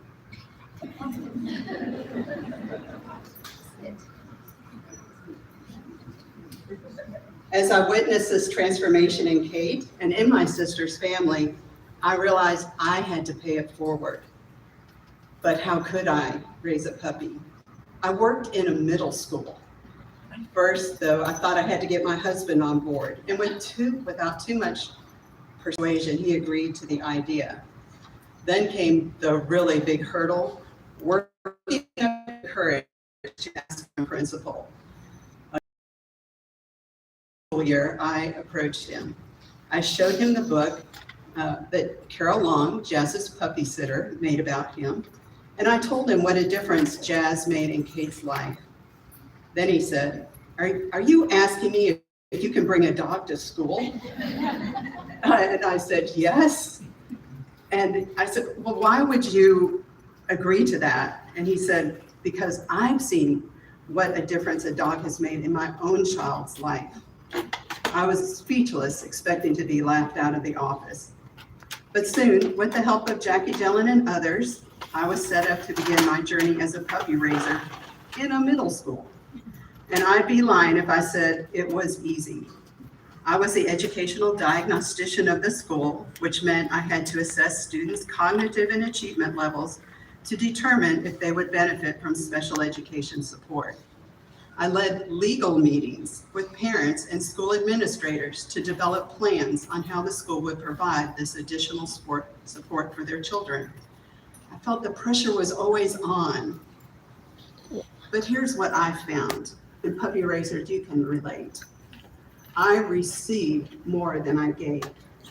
As I witnessed this transformation in Kate and in my sister's family, I realized I had to pay it forward. But how could I raise a puppy? I worked in a middle school. First, though, I thought I had to get my husband on board, and without too much persuasion, he agreed to the idea. Then came the really big hurdle, working up courage to ask my principal. Year, I approached him. I showed him the book that Carol Long, Jazz's puppy sitter, made about him, and I told him what a difference Jazz made in Kate's life. Then he said, are you asking me if you can bring a dog to school? And I said, yes. And I said, well, why would you agree to that? And he said, because I've seen what a difference a dog has made in my own child's life. I was speechless, expecting to be laughed out of the office. But soon, with the help of Jackie Dillon and others, I was set up to begin my journey as a puppy raiser in a middle school. And I'd be lying if I said it was easy. I was the educational diagnostician of the school, which meant I had to assess students' cognitive and achievement levels to determine if they would benefit from special education support. I led legal meetings with parents and school administrators to develop plans on how the school would provide this additional support for their children. I felt the pressure was always on. But here's what I found. And puppy raisers, you can relate. I received more than I gave,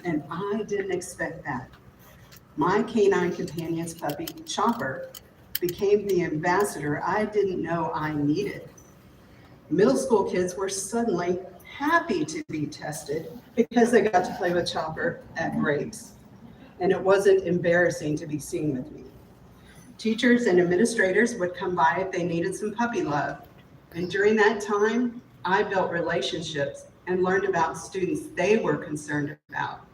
and I didn't expect that. My Canine Companions puppy, Chopper, became the ambassador I didn't know I needed. Middle school kids were suddenly happy to be tested because they got to play with Chopper at breaks. And it wasn't embarrassing to be seen with me. Teachers and administrators would come by if they needed some puppy love. And during that time, I built relationships and learned about students they were concerned about.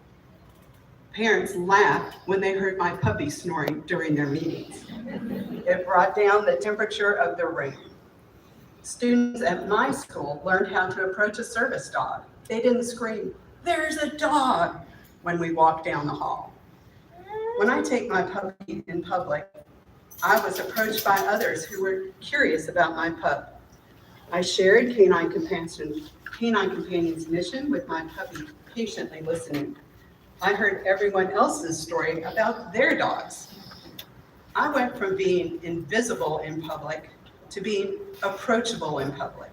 Parents laughed when they heard my puppy snoring during their meetings. It brought down the temperature of the room. Students at my school learned how to approach a service dog. They didn't scream, "There's a dog," when we walked down the hall. When I take my puppy in public, I was approached by others who were curious about my pup. I shared Canine Companion's mission with my puppy, patiently listening. I heard everyone else's story about their dogs. I went from being invisible in public to being approachable in public.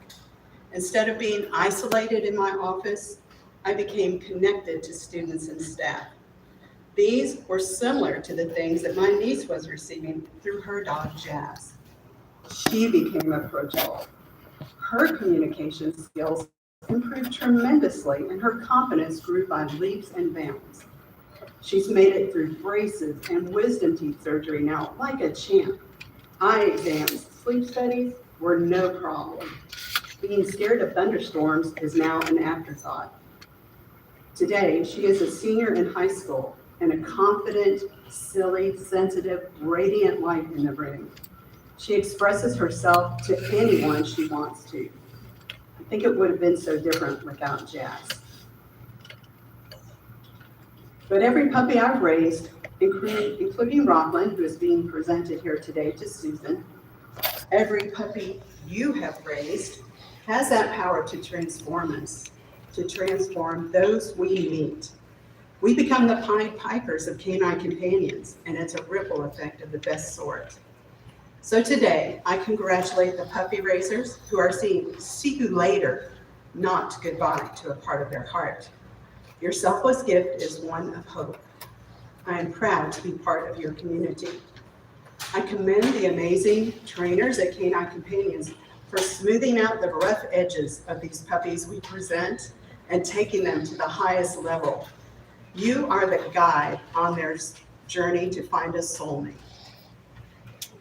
Instead of being isolated in my office, I became connected to students and staff. These were similar to the things that my niece was receiving through her dog, Jazz. She became approachable. Her communication skills improved tremendously, and her confidence grew by leaps and bounds. She's made it through braces and wisdom teeth surgery now like a champ. Eye exams, sleep studies were no problem. Being scared of thunderstorms is now an afterthought. Today, she is a senior in high school and a confident, silly, sensitive, radiant light in the room. She expresses herself to anyone she wants to. I think it would have been so different without Jazz. But every puppy I've raised, including Rockland, who is being presented here today to Susan, every puppy you have raised has that power to transform us, to transform those we meet. We become the Pied Pipers of canine companions, and it's a ripple effect of the best sort. So today, I congratulate the puppy raisers who are saying, "See you later," not goodbye to a part of their heart. Your selfless gift is one of hope. I am proud to be part of your community. I commend the amazing trainers at Canine Companions for smoothing out the rough edges of these puppies we present and taking them to the highest level. You are the guide on their journey to find a soulmate.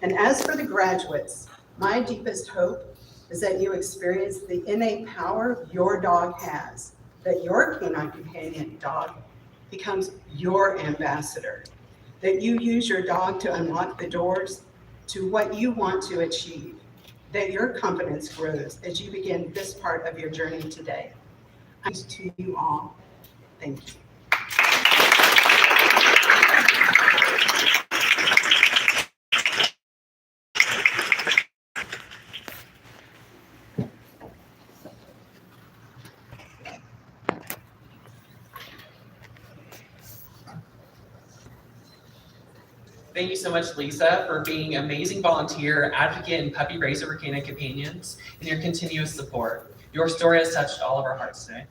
And as for the graduates, my deepest hope is that you experience the innate power your dog has, that your canine companion dog becomes your ambassador, that you use your dog to unlock the doors to what you want to achieve, that your confidence grows as you begin this part of your journey today. To you all, thank you. Thank you so much, Lisa, for being an amazing volunteer, advocate, and puppy raiser for Canine Companions, and your continuous support. Your story has touched all of our hearts today.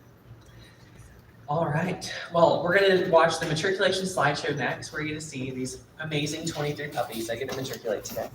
All right, well, we're going to watch the matriculation slideshow next. We're going to see these amazing 23 puppies that get to matriculate today.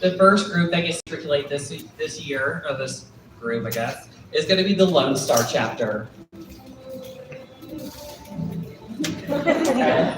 The first group that gets to matriculate this year, or this group, I guess, is going to be the Lone Star chapter. Okay.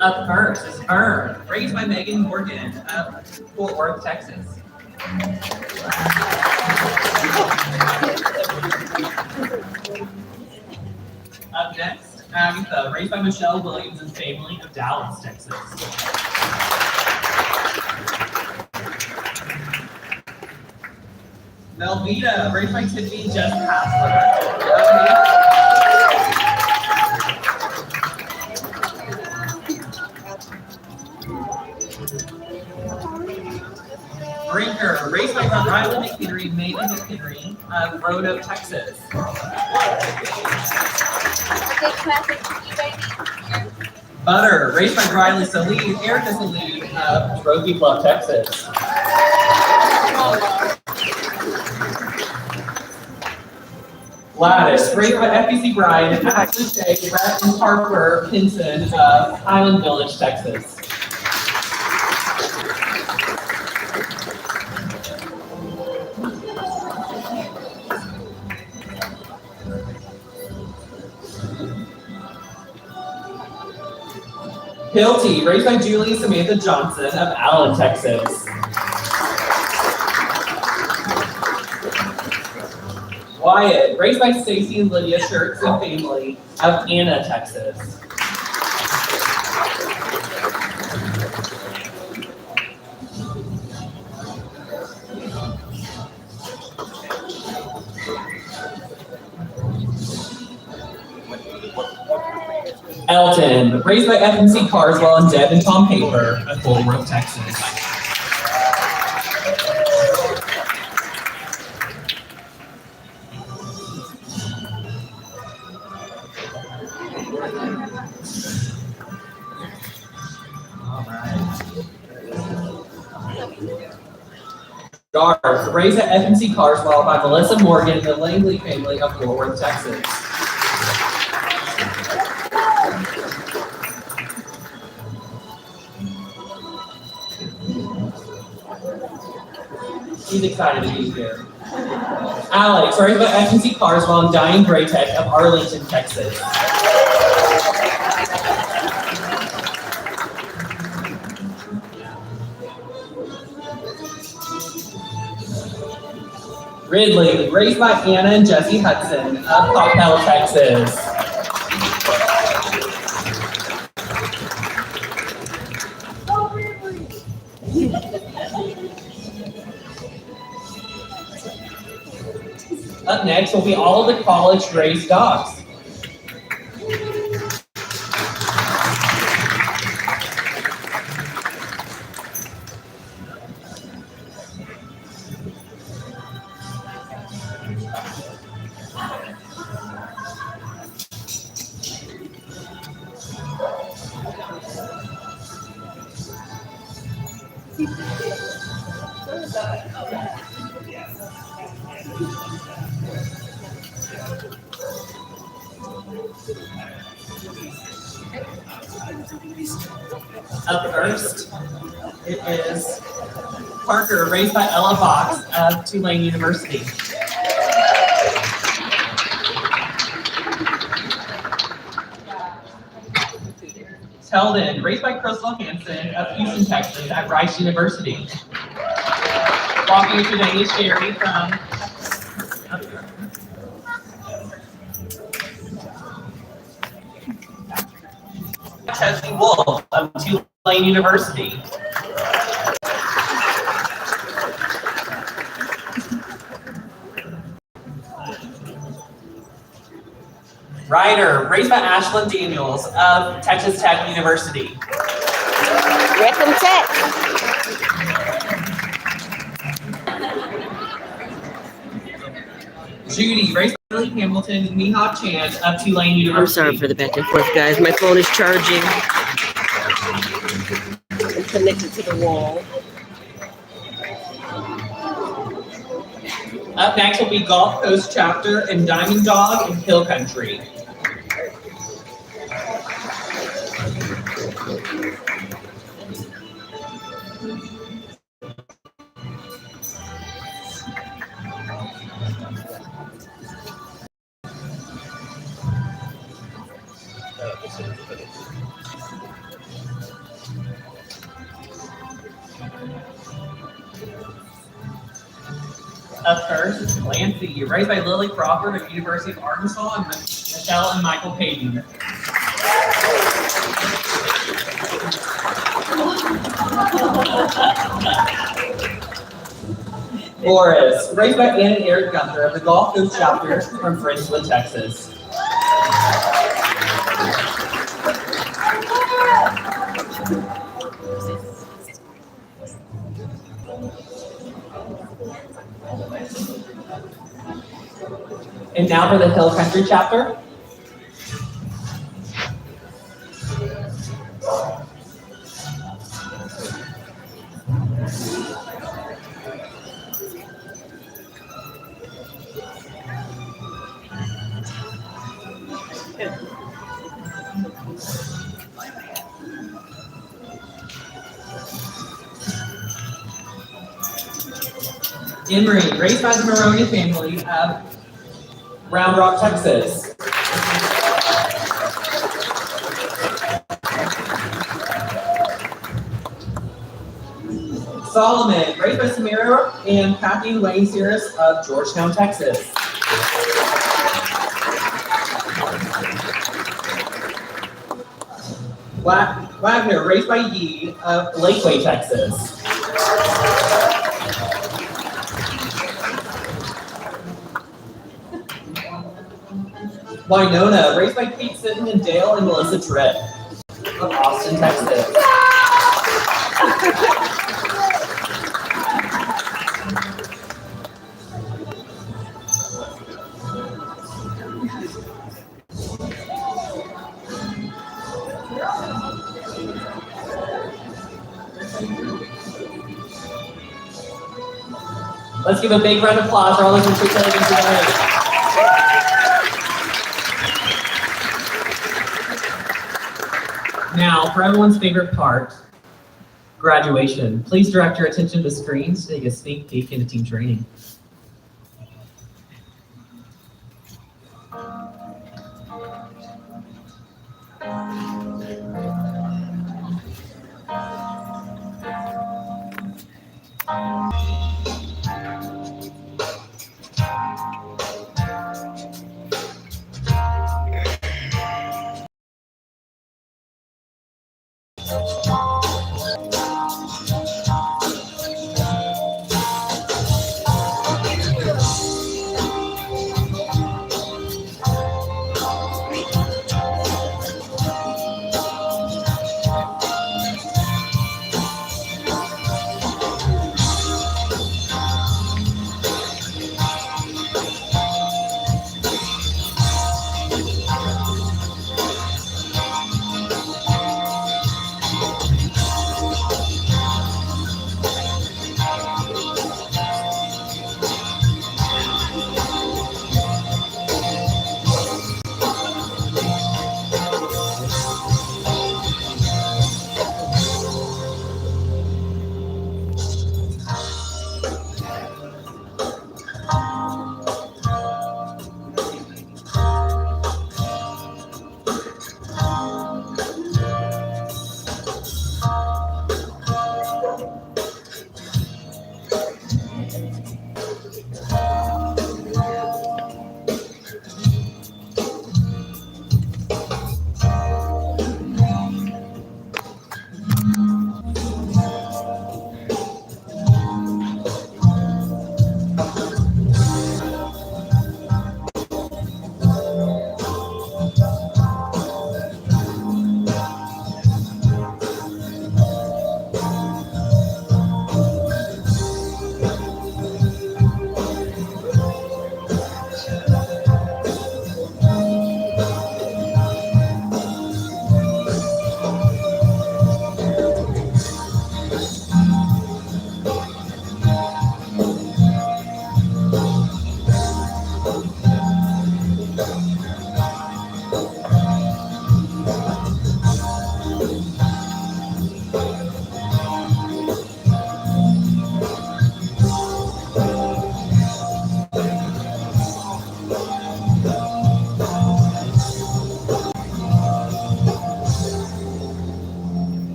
Up first is Fern, raised by Megan Morgan of Fort Worth, Texas. Up next, Agatha, raised by Michelle Williams and family of Dallas, Texas. Velveeta, raised by Tiffany and Jess Hassler. Brinker, raised by Riley McHenry and Megan McHenry of Roanoke, Texas. Butter, raised by Riley Salid and Erica Salid of Rocky Bluff, Texas. Gladys, raised by FBC Bryan and Ashley Shea, Brett and Harper Pinson of Highland Village, Texas. Hilty, raised by Julie and Samantha Johnson of Allen, Texas. Wyatt, raised by Stacy and Lydia Shirts and family of Anna, Texas. Elton, raised by FNC Carswell and Deb and Tom Paper of Fort Worth, Texas. All right. Garth, raised at FNC Carswell by Melissa Morgan and the Langley family of Fort Worth, Texas. He's excited to be here. Alex, raised by FNC Carswell and Diane Graytech of Arlington, Texas. Ridley, raised by Anna and Jesse Hudson of Coppell, Texas. Up next will be all of the college-raised dogs. Up first, it is Parker, raised by Ella Fox of Tulane University. Teldon, raised by Crystal Hansen of Houston, Texas at Rice University. Walking you today is Sherry from Chesney Wolf of Tulane University. Ryder, raised by Ashlyn Daniels of Texas Tech University. Welcome Tech. Judy, raised by Riley Hamilton and Mihawk Chand of Tulane University. I'm sorry for the back and forth, guys. My phone is charging. I'm connected to the wall. Up next will be Gulf Coast Chapter and Diamond Dog and Hill Country. Up first is Clancy, raised by Lily Crawford of University of Arkansas and Michelle and Michael Payton. Boris, raised by Ann and Eric Gunther of the Gulf Coast Chapter from Friendswood, Texas. And now for the Hill Country Chapter. Emery, raised by the Maroney family of Round Rock, Texas. Solomon, raised by Samira and Kathy and Wayne Cirrus of Georgetown, Texas. Wagner, raised by Yee of Lakeway, Texas. Winona, raised by Kate Sitton and Dale and Melissa Tripp of Austin, Texas. Let's give a big round of applause for all those who together today. Now, for everyone's favorite part, graduation. Please direct your attention to the screens to take a sneak peek into team training.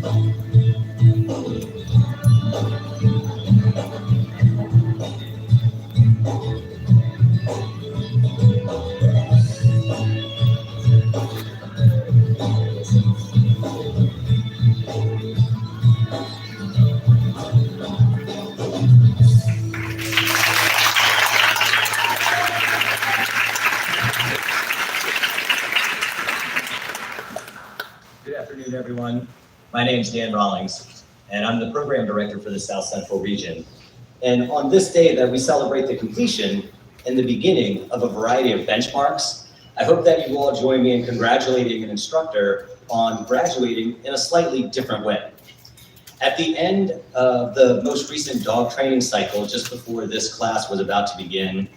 Good afternoon, everyone. My name is Dan Rawlings, and I'm the program director for the South Central region. And on this day that we celebrate the completion and the beginning of a variety of benchmarks, I hope that you all join me in congratulating an instructor on graduating in a slightly different way. At the end of the most recent dog training cycle, just before this class was about to begin,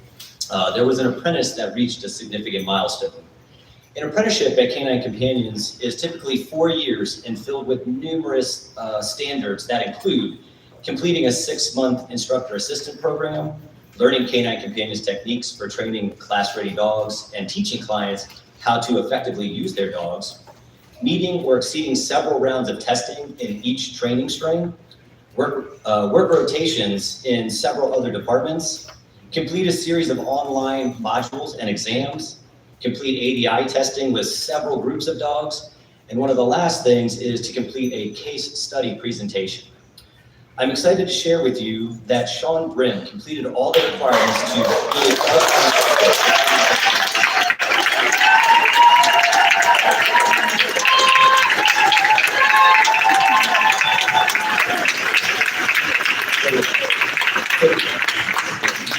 there was an apprentice that reached a significant milestone. An apprenticeship at Canine Companions is typically 4 years and filled with numerous standards that include completing a 6-month instructor assistant program, learning Canine Companions techniques for training class-ready dogs, and teaching clients how to effectively use their dogs, meeting or exceeding several rounds of testing in each training strain, work rotations in several other departments, complete a series of online modules and exams, complete ADI testing with several groups of dogs, and one of the last things is to complete a case study presentation. I'm excited to share with you that Sean Brim completed all the requirements to be a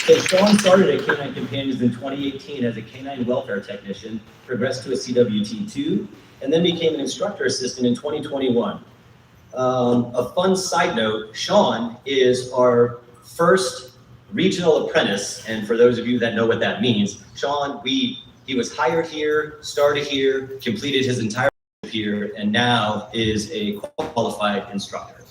So Sean started at Canine Companions in 2018 as a canine welfare technician, progressed to a CWT2, and then became an instructor assistant in 2021. A fun side note, Sean is our first regional apprentice, and for those of you that know what that means, Sean, he was hired here, started here, completed his entire life here, and now is a qualified instructor.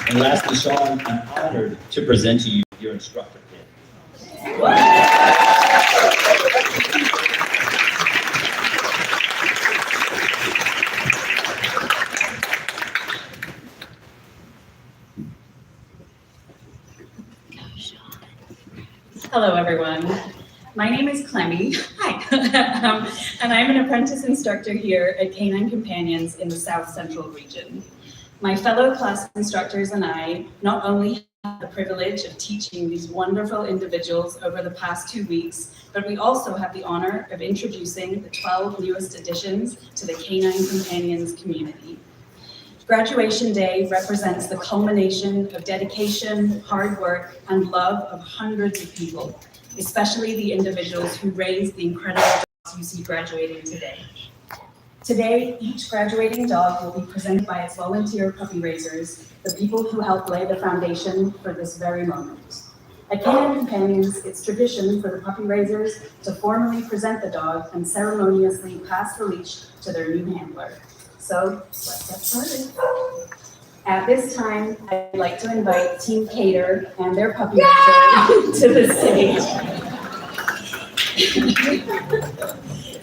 And lastly, Sean, I'm honored to present to you your instructor pin. Hello, everyone. My name is Clemmy. Hi. And I'm an apprentice instructor here at Canine Companions in the South Central region. My fellow class instructors and I not only have the privilege of teaching these wonderful individuals over the past 2 weeks, but we also have the honor of introducing the 12 newest additions to the Canine Companions community. Graduation Day represents the culmination of dedication, hard work, and love of hundreds of people, especially the individuals who raised the incredible dogs you see graduating today. Today, each graduating dog will be presented by its volunteer puppy raisers, the people who helped lay the foundation for this very moment. At Canine Companions, it's tradition for the puppy raisers to formally present the dog and ceremoniously pass the leash to their new handler. So let's get started. At this time, I'd like to invite Team Cater and their puppy raiser to the stage.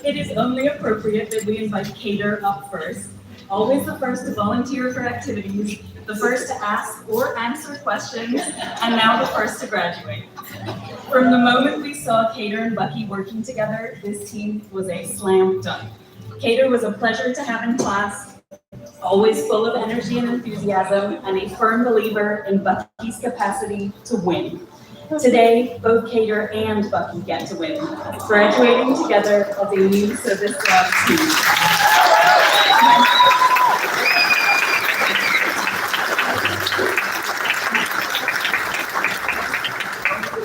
It is only appropriate that we invite Cater up first. Always the first to volunteer for activities, the first to ask or answer questions, and now the first to graduate. From the moment we saw Cater and Bucky working together, this team was a slam dunk. Cater was a pleasure to have in class, always full of energy and enthusiasm, and a firm believer in Bucky's capacity to win. Today, both Cater and Bucky get to win, graduating together as a new service dog team.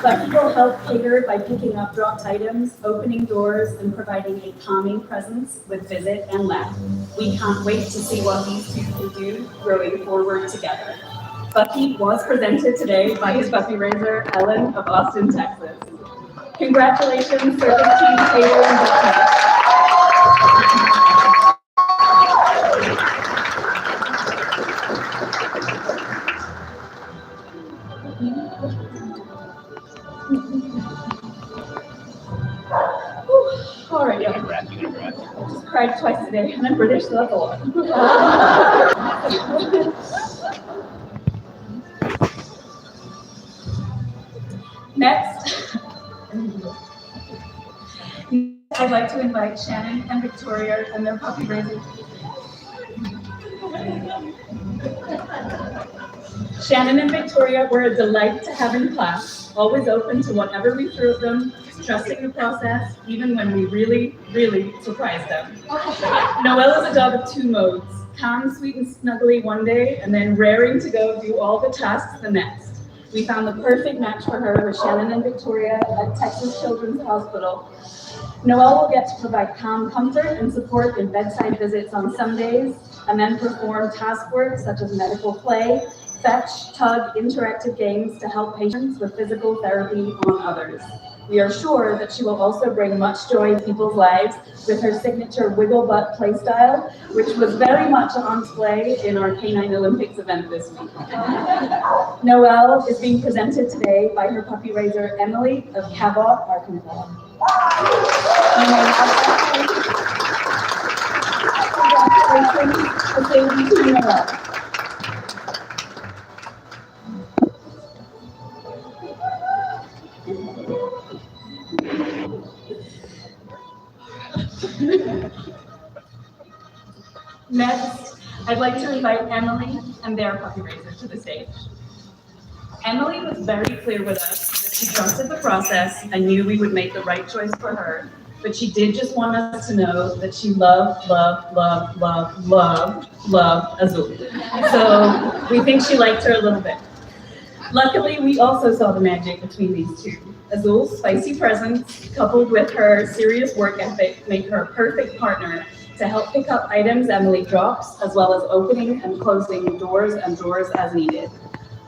Bucky will help Cater by picking up dropped items, opening doors, and providing a calming presence with visit and laugh. We can't wait to see what these two can do growing forward together. Bucky was presented today by his puppy raiser, Ellen of Austin, Texas. Congratulations, service team Cater and Bucky. All right, yeah. Just cried twice a day, and I'm British, so that's a lot. Next, I'd like to invite Shannon and Victoria and their puppy raiser. Shannon and Victoria were a delight to have in class, always open to whatever we threw at them, trusting the process, even when we really, really surprised them. Noelle is a dog of two modes, calm, sweet, and snuggly one day, and then raring to go do all the tasks the next. We found the perfect match for her with Shannon and Victoria at Texas Children's Hospital. Noelle will get to provide calm comfort and support in bedside visits on some days, and then perform task work such as medical play, fetch, tug, interactive games to help patients with physical therapy on others. We are sure that she will also bring much joy in people's lives with her signature wiggle butt play style, which was very much on display in our Canine Olympics event this week. Noelle is being presented today by her puppy raiser, Emily of Cabot, Arkansas. Congratulations to Noelle. Next, I'd like to invite Emily and their puppy raiser to the stage. Emily was very clear with us that she trusted the process and knew we would make the right choice for her, but she did just want us to know that she loved Azul. So we think she liked her a little bit. Luckily, we also saw the magic between these two. Azul's spicy presence, coupled with her serious work ethic, make her a perfect partner to help pick up items Emily drops, as well as opening and closing doors and drawers as needed.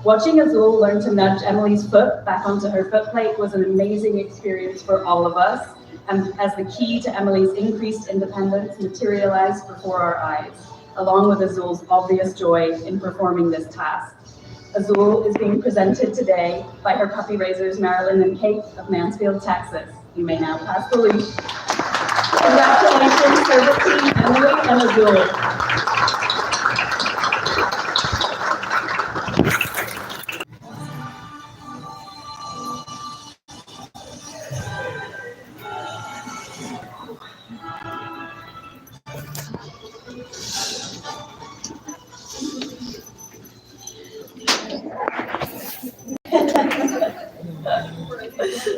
Watching Azul learn to nudge Emily's foot back onto her foot plate was an amazing experience for all of us, and as the key to Emily's increased independence materialized before our eyes, along with Azul's obvious joy in performing this task. Azul is being presented today by her puppy raisers, Marilyn and Kate of Mansfield, Texas. You may now pass the leash. Congratulations, service team Emily and Azul.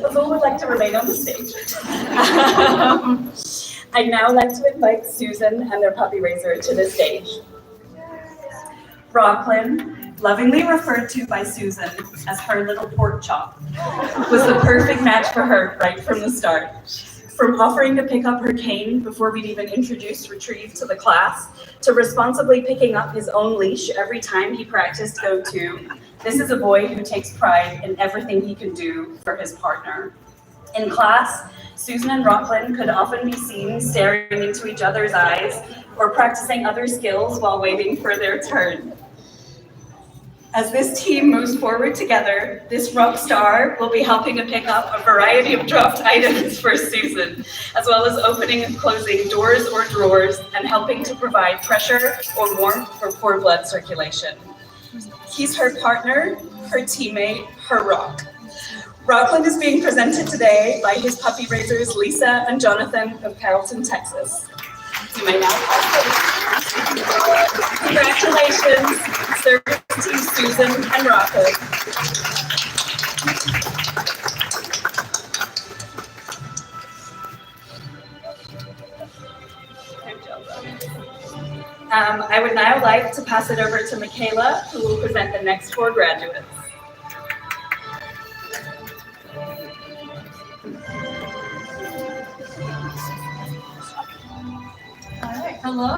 Azul would like to remain on the stage. I'd now like to invite Susan and their puppy raiser to the stage. Rocklin, lovingly referred to by Susan as her little pork chop, was the perfect match for her right from the start. From offering to pick up her cane before we'd even introduced Retrieve to the class, to responsibly picking up his own leash every time he practiced go-to, this is a boy who takes pride in everything he can do for his partner. In class, Susan and Rocklin could often be seen staring into each other's eyes or practicing other skills while waiting for their turn. As this team moves forward together, this rock star will be helping to pick up a variety of dropped items for Susan, as well as opening and closing doors or drawers and helping to provide pressure or warmth for poor blood circulation. He's her partner, her teammate, her rock. Rocklin is being presented today by his puppy raisers, Lisa and Jonathan of Carrollton, Texas. You may now pass the Congratulations, service team Susan and Rocklin. I would now like to pass it over to Michaela, who will present the next four graduates. All right, hello.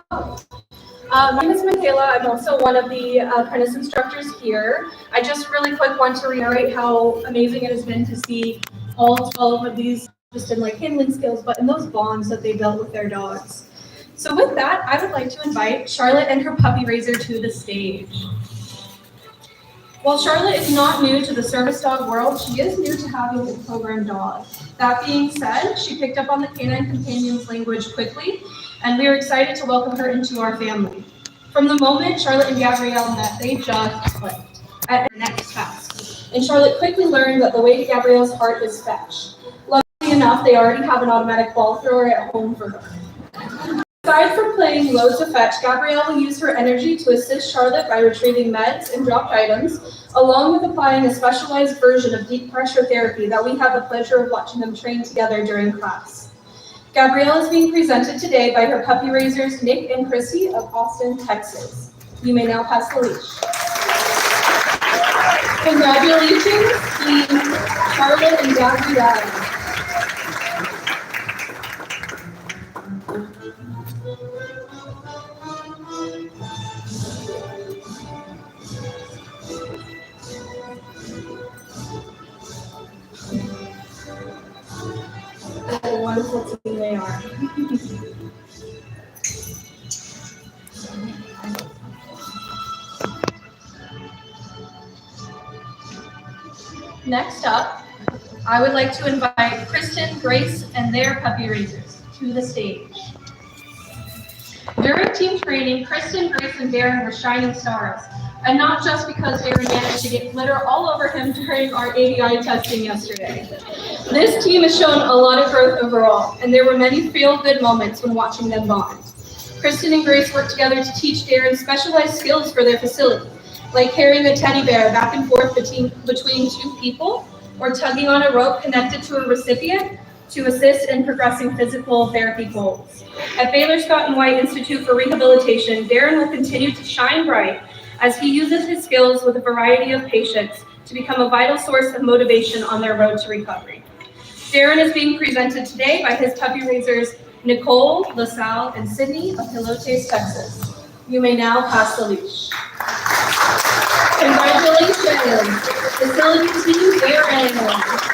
My name is Michaela. I'm also one of the apprentice instructors here. I just really quick want to reiterate how amazing it has been to see all 12 of these, just in like handling skills, but in those bonds that they built with their dogs. So with that, I would like to invite Charlotte and her puppy raiser to the stage. While Charlotte is not new to the service dog world, she is new to having a program dog. That being said, she picked up on the Canine Companion's language quickly, and we are excited to welcome her into our family. From the moment Charlotte and Gabrielle met, they just clicked at her next task. And Charlotte quickly learned that the way to Gabrielle's heart is fetch. Luckily enough, they already have an automatic ball thrower at home for her. Aside from playing loads of fetch, Gabrielle will use her energy to assist Charlotte by retrieving meds and dropped items, along with applying a specialized version of deep pressure therapy that we have the pleasure of watching them train together during class. Gabrielle is being presented today by her puppy raisers, Nick and Chrissy of Austin, Texas. You may now pass the leash. Congratulations, team Charlotte and Gabrielle. What a wonderful team they are. Next up, I would like to invite Kristen, Grace, and their puppy raisers to the stage. During team training, Kristen, Grace, and Darren were shining stars. And not just because Darren managed to get glitter all over him during our ADI testing yesterday. This team has shown a lot of growth overall, and there were many feel-good moments when watching them bond. Kristen and Grace worked together to teach Darren specialized skills for their facility, like carrying a teddy bear back and forth between two people, or tugging on a rope connected to a recipient to assist in progressing physical therapy goals. At Baylor Scott & White Institute for Rehabilitation, Darren will continue to shine bright as he uses his skills with a variety of patients to become a vital source of motivation on their road to recovery. Darren is being presented today by his puppy raisers, Nicole, LaSalle, and Sydney of Pilotes, Texas. You may now pass the leash. Congratulations, facility team Darren.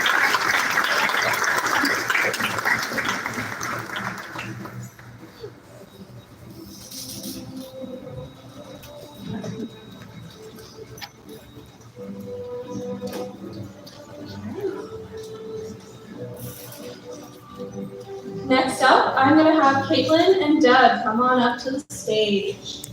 Next up, I'm going to have Caitlin and Deb come on up to the stage.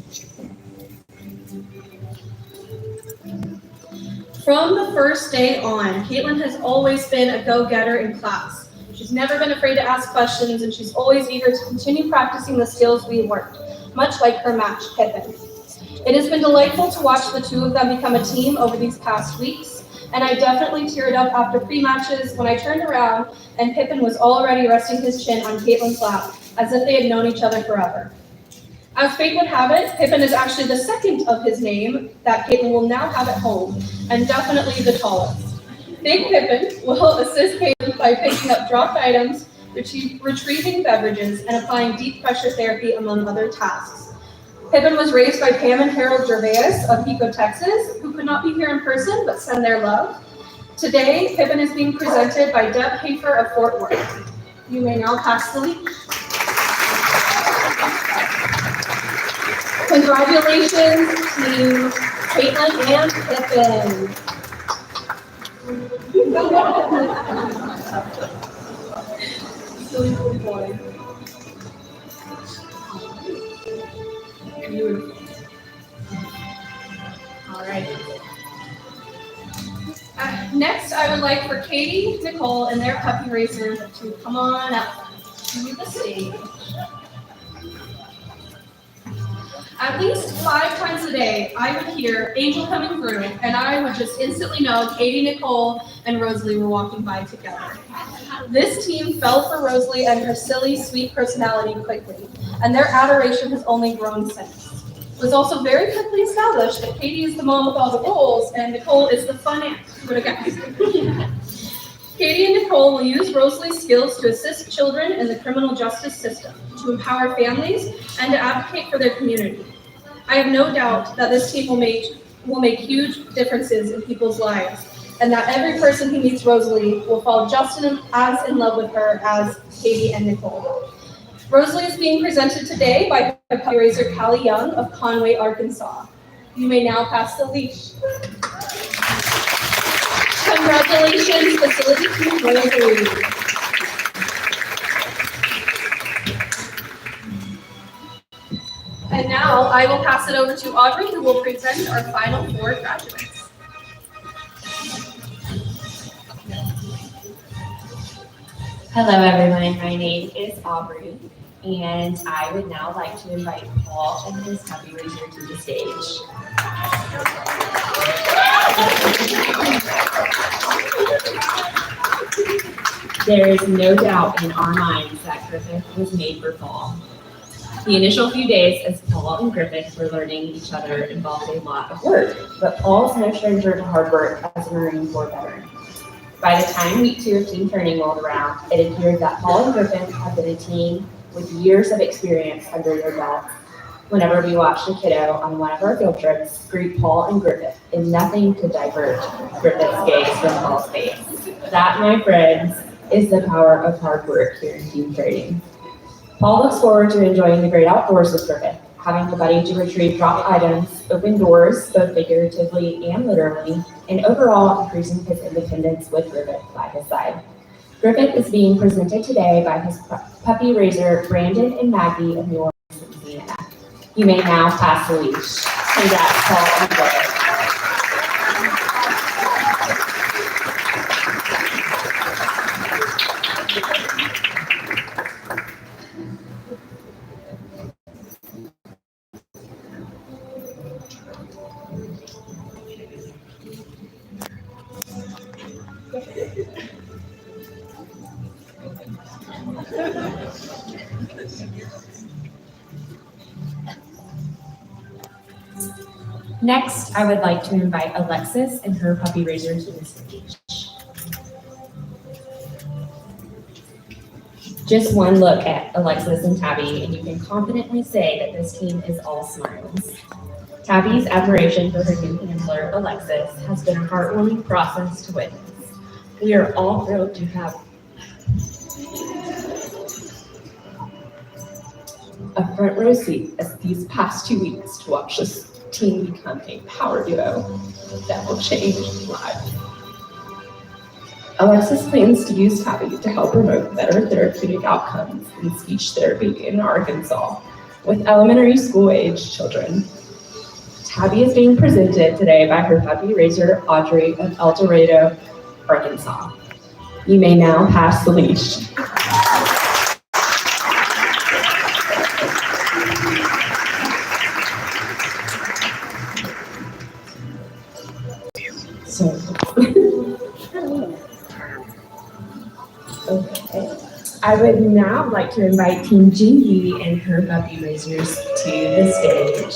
From the first day on, Caitlin has always been a go-getter in class. She's never been afraid to ask questions, and she's always eager to continue practicing the skills we learned, much like her match, Pippin. It has been delightful to watch the two of them become a team over these past weeks, and I definitely teared up after pre-matches when I turned around and Pippin was already resting his chin on Caitlin's lap, as if they had known each other forever. As fate would have it, Pippin is actually the second of his name that Caitlin will now have at home, and definitely the tallest. Big Pippin will assist Caitlin by picking up dropped items, retrieving beverages, and applying deep pressure therapy, among other tasks. Pippin was raised by Pam and Harold Gervais of Pico, Texas, who could not be here in person but send their love. Today, Pippin is being presented by Deb Hafer of Fort Worth. You may now pass the leash. Congratulations, team Caitlin and Pippin. Silly little boy. Beautiful. All right. Next, I would like for Katie, Nicole, and their puppy racer to come on up to the stage. At least 5 times a day, I would hear Angel coming through, and I would just instantly know Katie, Nicole, and Rosalie were walking by together. This team fell for Rosalie and her silly, sweet personality quickly, and their adoration has only grown since. It was also very quickly established that Katie is the mom with all the roles, and Nicole is the fun aunt. What a guy. Katie and Nicole will use Rosalie's skills to assist children in the criminal justice system, to empower families, and to advocate for their community. I have no doubt that this team will make huge differences in people's lives, and that every person who meets Rosalie will fall just as in love with her as Katie and Nicole. Rosalie is being presented today by her puppy raiser Callie Young of Conway, Arkansas. You may now pass the leash. Congratulations, Facility Team Rotary. And now I will pass it over to Audrey, who will present our final 4 graduates. Hello everyone, my name is Aubrey, and I would now like to invite Paul and his puppy raiser to the stage. There is no doubt in our minds that Griffith was made for Paul. The initial few days as Paul and Griffith were learning each other involved a lot of work, but Paul's no stranger to hard work as a Marine Corps veteran. By the time week 2 of team training rolled around, it appeared that Paul and Griffith had been a team with years of experience under their belts. Whenever we watched a kiddo on one of our field trips greet Paul and Griffith, and nothing could divert Griffith's gaze from Paul's face. That, my friends, is the power of hard work here in team training. Paul looks forward to enjoying the great outdoors with Griffith, having a buddy to retrieve dropped items, open doors, both figuratively and literally, and overall increasing his independence with Griffith by his side. Griffith is being presented today by his puppy raiser, Brandon and Maggie of New Orleans, Louisiana. You may now pass the leash. Congrats, Paul and Griffith. Next, I would like to invite Alexis and her puppy raiser to the stage. Just one look at Alexis and Tabby, and you can confidently say that this team is all smiles. Tabby's admiration for her new handler, Alexis, has been a heartwarming process to witness. We are all thrilled to have a front row seat as these past 2 weeks to watch this team become a power duo that will change lives. Alexis plans to use Tabby to help promote better therapeutic outcomes in speech therapy in Arkansas with elementary school age children. Tabby is being presented today by her puppy raiser, Audrey of El Dorado, Arkansas. You may now pass the leash. Okay. I would now like to invite Team Jingy and her puppy raisers to the stage.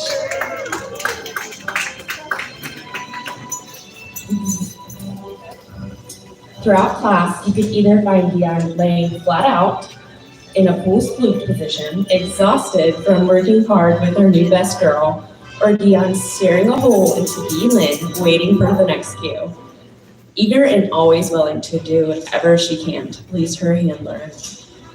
Throughout class, you could either find Dion laying flat out in a full splute position, exhausted from working hard with her new best girl, or Dion staring a hole into Dee Lynn, waiting for the next cue. Eager and always willing to do whatever she can to please her handler,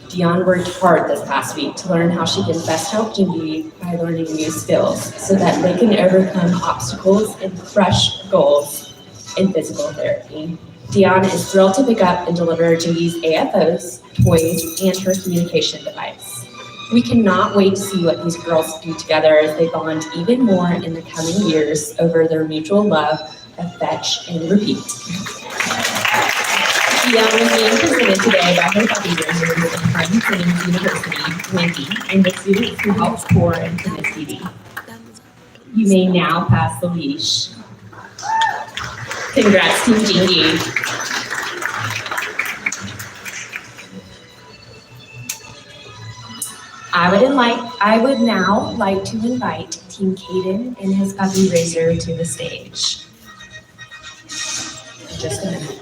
Dion worked hard this past week to learn how she can best help Jingy by learning new skills so that they can overcome obstacles and crush goals in physical therapy. Dion is thrilled to pick up and deliver Jingy's AFOs, toys, and her communication device. We cannot wait to see what these girls do together as they bond even more in the coming years over their mutual love of fetch and repeat. Dion is being presented today by her puppy raisers at Harvey Clemens University, Wendy, and the students who helped score and Tennis TV. You may now pass the leash. Congrats, Team Jingy. I would now like to invite Team Caden and his puppy raiser to the stage. Just a minute.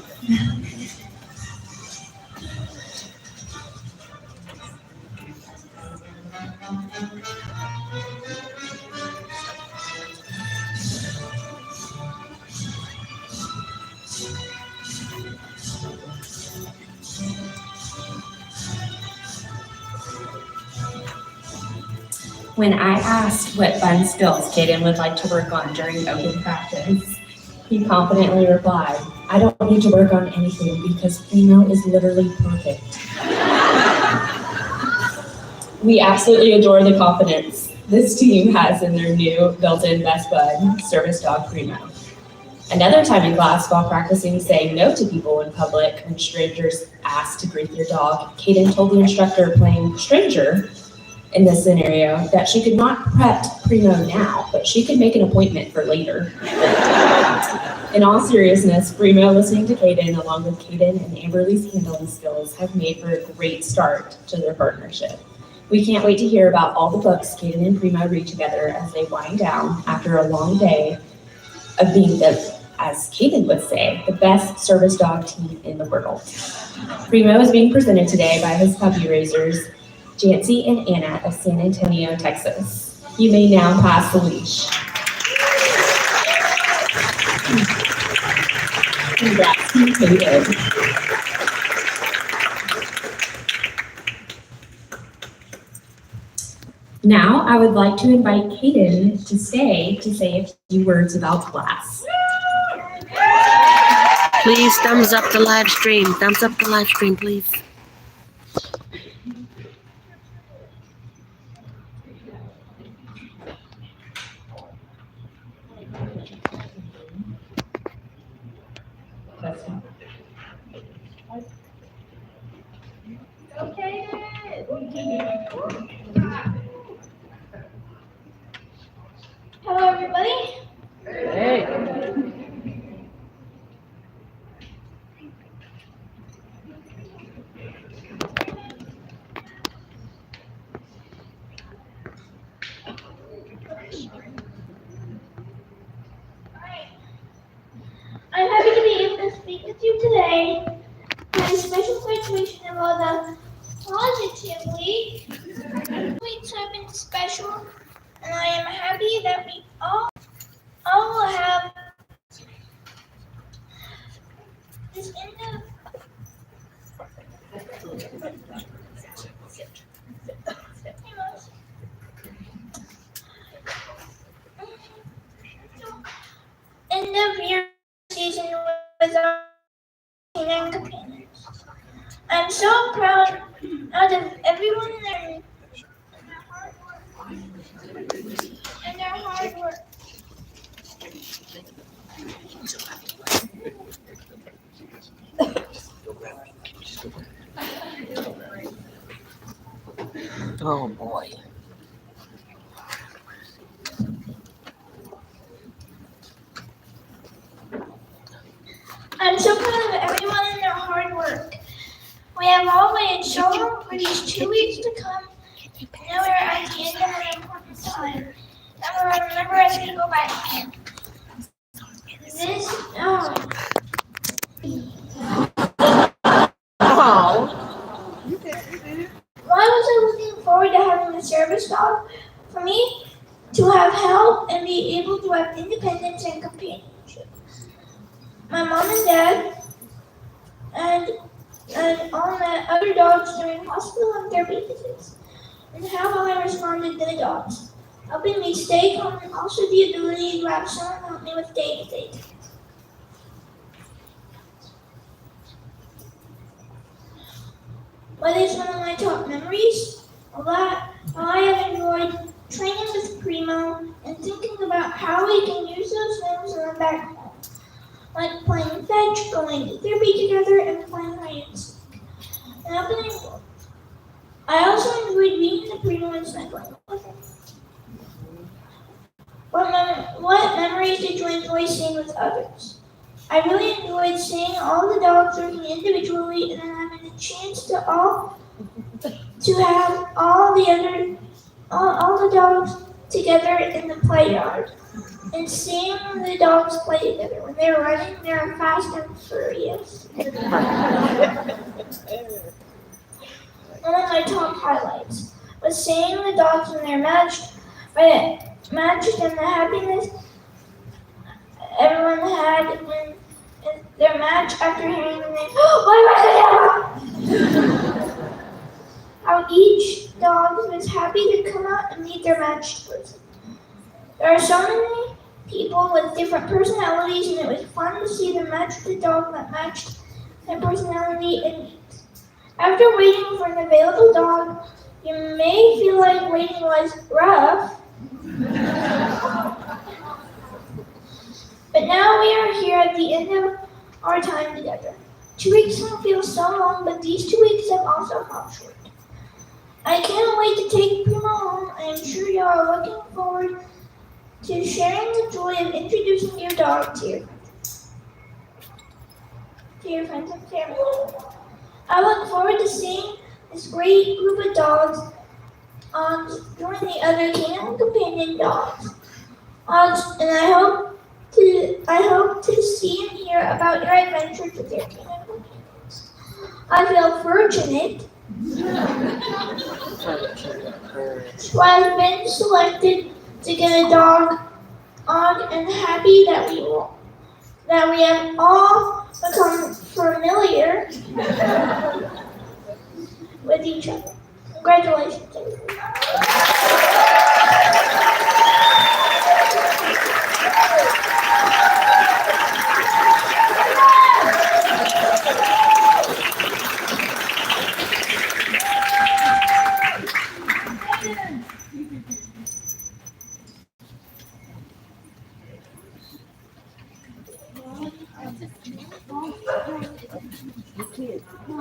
When I asked what fun skills Caden would like to work on during open practice, he confidently replied, I don't need to work on anything because Primo is literally perfect. We absolutely adore the confidence this team has in their new built-in best bud, service dog Primo. Another time in class, while practicing saying no to people in public when strangers asked to greet their dog, Kaden told the instructor playing stranger in this scenario that she could not prep Primo now, but she could make an appointment for later. In all seriousness, Primo listening to Kaden, along with Kaden and Amberly's handling skills, have made for a great start to their partnership. We can't wait to hear about all the books Kaden and Primo read together as they wind down after a long day of being the, as Kaden would say, the best service dog team in the world. Primo is being presented today by his puppy raisers, Jancy and Anna of San Antonio, Texas. You may now pass the leash. Congrats to Kaden. Now, I would like to invite Kaden to stay to say a few words about class. Please thumbs up the live stream. Thumbs up the live stream, please. Hello, everybody. Hey. I'm happy to be able to speak with you today. My special graduation involved positively. Weeks have been special, and I am happy that we all have this end of year season with our Canine companions. I'm so proud of everyone there and their hard work. Oh boy. I'm so proud of everyone and their hard work. We have all waited so long for these 2 weeks to come. Now we're at the end of an important time. Now we'll remember as we go by. Why was I looking forward to having a service dog? For me, to have help and be able to have independence and companionship. My mom and dad and all my other dogs during hospital and therapy visits, and how I responded to the dogs, helping me stay calm and also the ability to have someone help me with day-to-day tasks. What is one of my top memories? While I have enjoyed training with Primo and thinking about how we can use those limbs when I'm back home, like playing fetch, going to therapy together, and playing hide and seek. And opening doors. I also enjoyed being the Primo and snuggling with him. What memories did you enjoy seeing with others? I really enjoyed seeing all the dogs working individually and then having the chance to have all the dogs together in the play yard. And seeing the dogs play together. When they're running, they're fast and furious. One of my top highlights was seeing the dogs when they're matched and the happiness everyone had when their match after hearing the name, how each dog was happy to come out and meet their matched person. There are so many people with different personalities, and it was fun to see them match the dog that matched their personality and needs. After waiting for an available dog, you may feel like waiting was rough. But now we are here at the end of our time together. 2 weeks can feel so long, but these 2 weeks have also felt short. I can't wait to take Primo home. I am sure you are looking forward to sharing the joy of introducing your dog to your friends and family. I look forward to seeing this great group of dogs join the other Canine companion dogs. And I hope to see and hear about your adventures with your Canine companions. I feel fortunate to have been selected to get a dog, and happy that we have all become familiar with each other. Congratulations, everyone.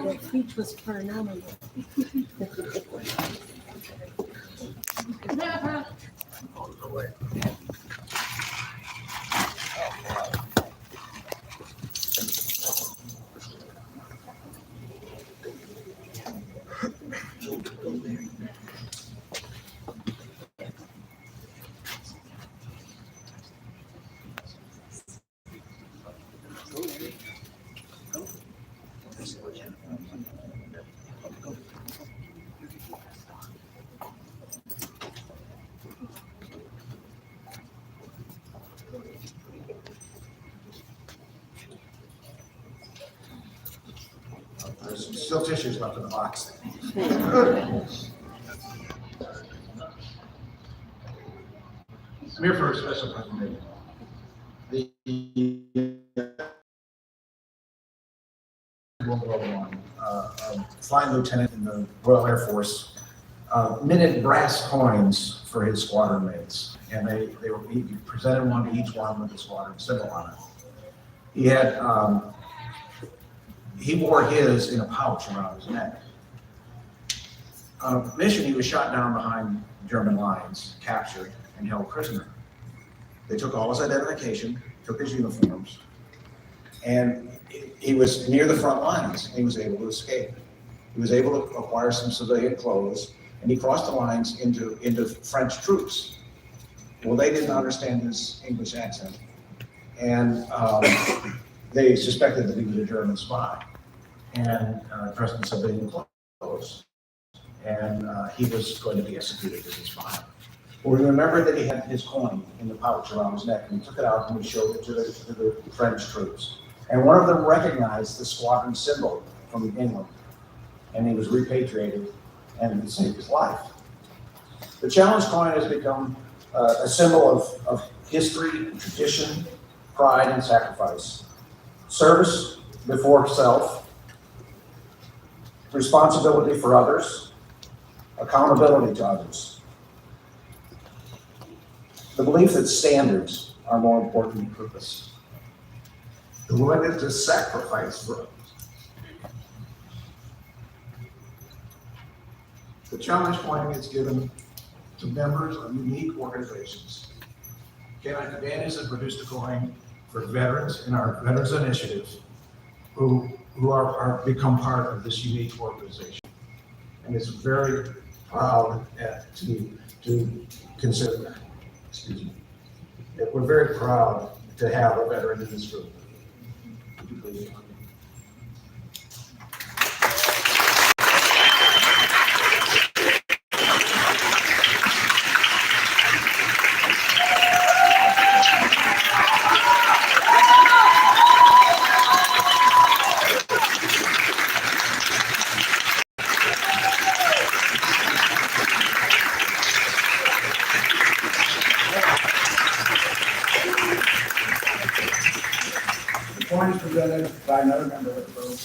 That speech was phenomenal. There's some still tissues left in the box. I'm here for a special presentation. The World War I, flying lieutenant in the Royal Air Force, minted brass coins for his squadron mates, and he presented one to each one with the squadron symbol on it. He wore his in a pouch around his neck. On a mission, he was shot down behind German lines, captured, and held prisoner. They took all his identification, took his uniforms, and he was near the front lines. He was able to escape. He was able to acquire some civilian clothes, and he crossed the lines into French troops. Well, they didn't understand his English accent, and they suspected that he was a German spy and dressed in civilian clothes. And he was going to be executed as a spy. Well, we remembered that he had his coin in the pouch around his neck, and he took it out and he showed it to the French troops. And one of them recognized the squadron symbol from England, and he was repatriated and it saved his life. The challenge coin has become a symbol of history, tradition, pride, and sacrifice. Service before self, responsibility for others, accountability to others. The belief that standards are more important than purpose. The willingness to sacrifice for others. The challenge coin is given to members of unique organizations. Canine Companions has produced a coin for veterans in our Veterans Initiative who are become part of this unique organization. And it's very proud to consider that. Excuse me. We're very proud to have a veteran in this group. Would you please join me? by another member of the group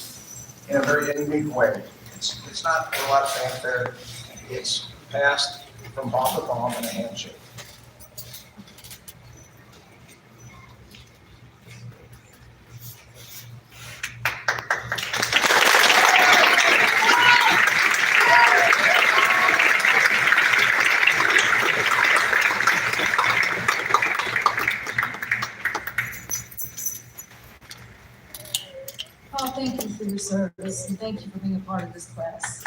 in a very unique way. It's not a lot of fanfare. It's passed from palm to palm in a handshake. Paul, thank you for your service and thank you for being a part of this class.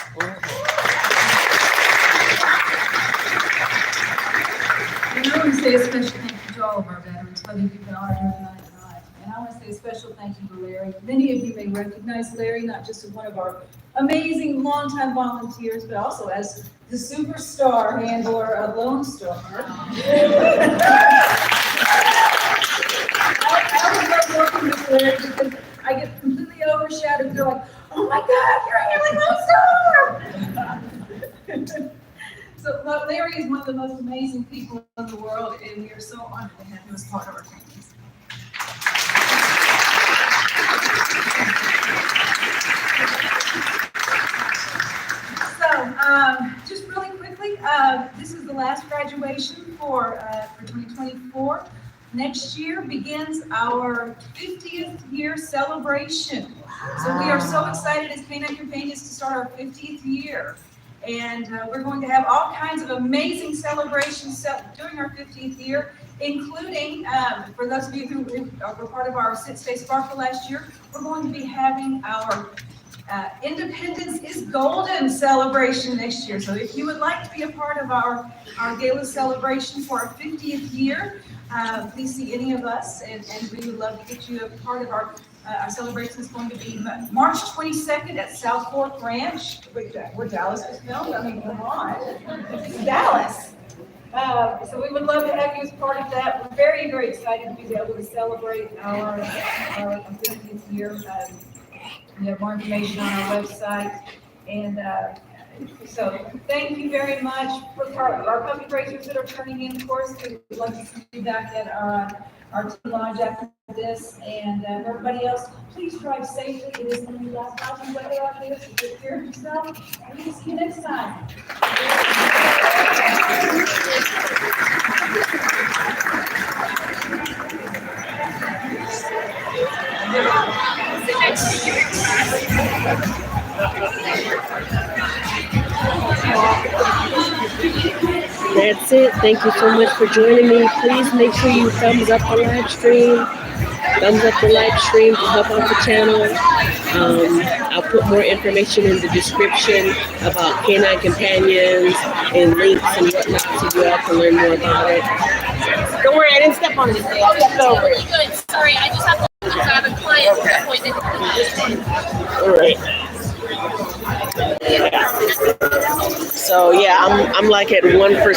And I want to say a special thank you to all of our veterans, whether you've been honored here tonight or not. And I want to say a special thank you to Larry. Many of you may recognize Larry, not just as one of our amazing longtime volunteers, but also as the superstar handler of Lone Star. I always love working with Larry because I get completely overshadowed. They're like, oh my God, you're handling Lone Star! So Larry is one of the most amazing people in the world, and we are so honored to have him as part of our families. So, just really quickly, this is the last graduation for 2024. Next year begins our 50th year celebration. So we are so excited as Canine Companions to start our 50th year. And we're going to have all kinds of amazing celebrations during our 50th year, including, for those of you who were part of our Sit, Stay, Sparkle last year, we're going to be having our Independence is Golden celebration next year. So if you would like to be a part of our gala celebration for our 50th year, please see any of us, and we would love to get you a part of our celebration. Is going to be March 22nd at South Fork Ranch, where Dallas was filmed. I mean, come on, it's Dallas. So we would love to have you as part of that. We're very, very excited to be able to celebrate our 50th year. We have more information on our website. And so thank you very much for our puppy raisers that are turning in, of course. We would love to see you back at our team lodge after this. And everybody else, please drive safely. It is going to be last housing weather out here, so take care of yourself. And we will see you next time. That's it. Thank you so much for joining me. Please make sure you thumbs up the live stream. Thumbs up the live stream to help out the channel. I'll put more information in the description about Canine Companions and links and whatnot so you all can learn more about it. Don't worry, I didn't step on anything. I'll step over it. Good. Sorry, I just have to. I have a client appointment. All right. So yeah, I'm like at 1%.